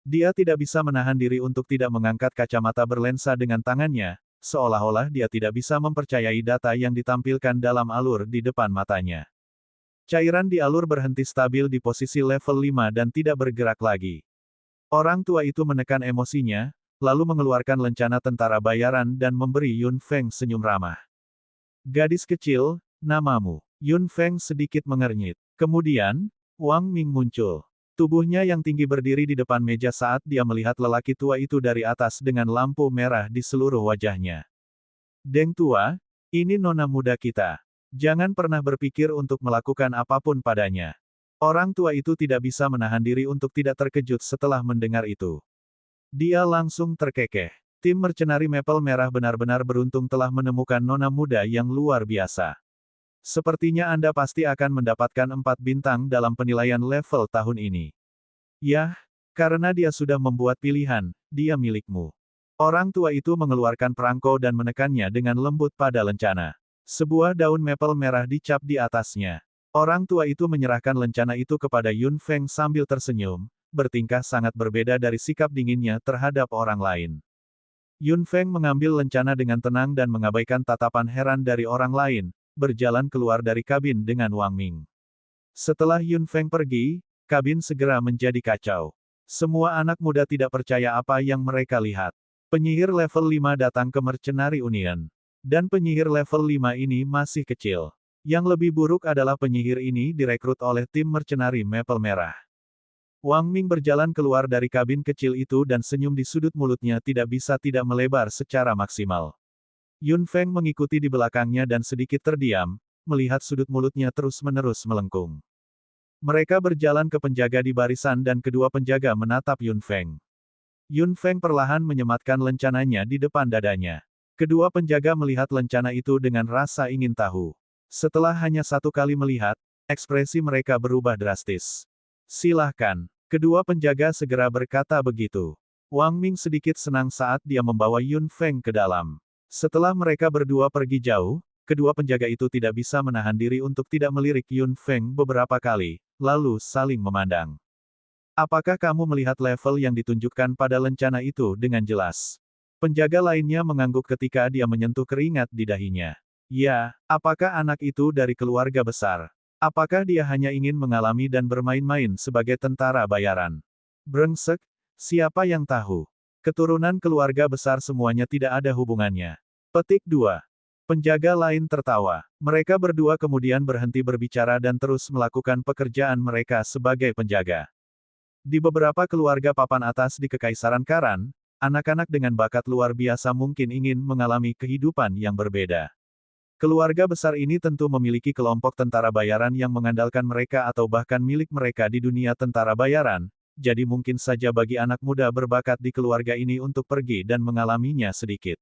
Dia tidak bisa menahan diri untuk tidak mengangkat kacamata berlensa dengan tangannya, seolah-olah dia tidak bisa mempercayai data yang ditampilkan dalam alur di depan matanya. Cairan di alur berhenti stabil di posisi level 5 dan tidak bergerak lagi. Orang tua itu menekan emosinya, lalu mengeluarkan lencana tentara bayaran dan memberi Yun Feng senyum ramah. Gadis kecil, namamu. Yun Feng sedikit mengernyit. Kemudian, Wang Ming muncul. Tubuhnya yang tinggi berdiri di depan meja saat dia melihat lelaki tua itu dari atas dengan lampu merah di seluruh wajahnya. Deng tua, ini nona muda kita. Jangan pernah berpikir untuk melakukan apapun padanya. Orang tua itu tidak bisa menahan diri untuk tidak terkejut setelah mendengar itu. Dia langsung terkekeh. Tim Mercenary Maple Merah benar-benar beruntung telah menemukan nona muda yang luar biasa. Sepertinya Anda pasti akan mendapatkan 4 bintang dalam penilaian level tahun ini. Yah, karena dia sudah membuat pilihan, dia milikmu. Orang tua itu mengeluarkan perangko dan menekannya dengan lembut pada lencana. Sebuah daun maple merah dicap di atasnya. Orang tua itu menyerahkan lencana itu kepada Yun Feng sambil tersenyum, bertingkah sangat berbeda dari sikap dinginnya terhadap orang lain. Yun Feng mengambil lencana dengan tenang dan mengabaikan tatapan heran dari orang lain, berjalan keluar dari kabin dengan Wang Ming. Setelah Yun Feng pergi, kabin segera menjadi kacau. Semua anak muda tidak percaya apa yang mereka lihat. Penyihir level 5 datang ke Mercenary Union. Dan penyihir level 5 ini masih kecil. Yang lebih buruk adalah penyihir ini direkrut oleh tim Mercenary Maple Merah. Wang Ming berjalan keluar dari kabin kecil itu dan senyum di sudut mulutnya tidak bisa tidak melebar secara maksimal. Yun Feng mengikuti di belakangnya dan sedikit terdiam, melihat sudut mulutnya terus-menerus melengkung. Mereka berjalan ke penjaga di barisan dan kedua penjaga menatap Yun Feng. Yun Feng perlahan menyematkan lencananya di depan dadanya. Kedua penjaga melihat lencana itu dengan rasa ingin tahu. Setelah hanya satu kali melihat, ekspresi mereka berubah drastis. Silahkan. Kedua penjaga segera berkata begitu. Wang Ming sedikit senang saat dia membawa Yun Feng ke dalam. Setelah mereka berdua pergi jauh, kedua penjaga itu tidak bisa menahan diri untuk tidak melirik Yun Feng beberapa kali, lalu saling memandang. Apakah kamu melihat level yang ditunjukkan pada lencana itu dengan jelas? Penjaga lainnya mengangguk ketika dia menyentuh keringat di dahinya. Ya, apakah anak itu dari keluarga besar? Apakah dia hanya ingin mengalami dan bermain-main sebagai tentara bayaran? Brengsek, siapa yang tahu? Keturunan keluarga besar semuanya tidak ada hubungannya. Petik 2. Penjaga lain tertawa. Mereka berdua kemudian berhenti berbicara dan terus melakukan pekerjaan mereka sebagai penjaga. Di beberapa keluarga papan atas di Kekaisaran Karan, anak-anak dengan bakat luar biasa mungkin ingin mengalami kehidupan yang berbeda. Keluarga besar ini tentu memiliki kelompok tentara bayaran yang mengandalkan mereka atau bahkan milik mereka di dunia tentara bayaran, jadi mungkin saja bagi anak muda berbakat di keluarga ini untuk pergi dan mengalaminya sedikit.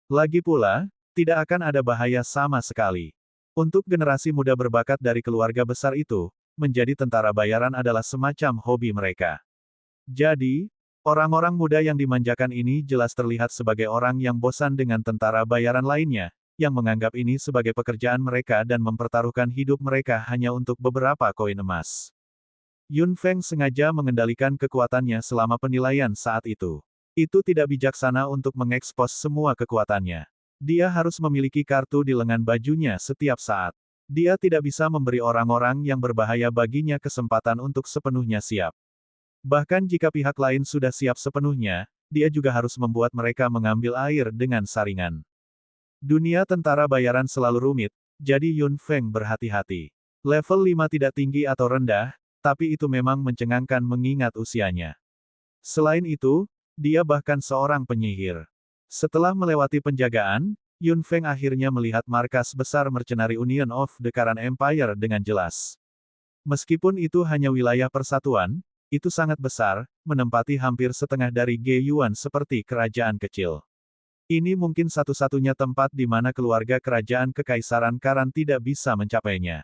Lagi pula, tidak akan ada bahaya sama sekali. Untuk generasi muda berbakat dari keluarga besar itu, menjadi tentara bayaran adalah semacam hobi mereka. Jadi, orang-orang muda yang dimanjakan ini jelas terlihat sebagai orang yang bosan dengan tentara bayaran lainnya, yang menganggap ini sebagai pekerjaan mereka dan mempertaruhkan hidup mereka hanya untuk beberapa koin emas. Yun Feng sengaja mengendalikan kekuatannya selama penilaian saat itu. Itu tidak bijaksana untuk mengekspos semua kekuatannya. Dia harus memiliki kartu di lengan bajunya setiap saat. Dia tidak bisa memberi orang-orang yang berbahaya baginya kesempatan untuk sepenuhnya siap. Bahkan jika pihak lain sudah siap sepenuhnya, dia juga harus membuat mereka mengambil air dengan saringan. Dunia tentara bayaran selalu rumit, jadi Yun Feng berhati-hati. Level 5 tidak tinggi atau rendah, tapi itu memang mencengangkan mengingat usianya. Selain itu, dia bahkan seorang penyihir. Setelah melewati penjagaan, Yun Feng akhirnya melihat markas besar Mercenary Union of the Karan Empire dengan jelas. Meskipun itu hanya wilayah persatuan, itu sangat besar, menempati hampir setengah dari Ge-Yuan seperti kerajaan kecil. Ini mungkin satu-satunya tempat di mana keluarga kerajaan Kekaisaran Karan tidak bisa mencapainya.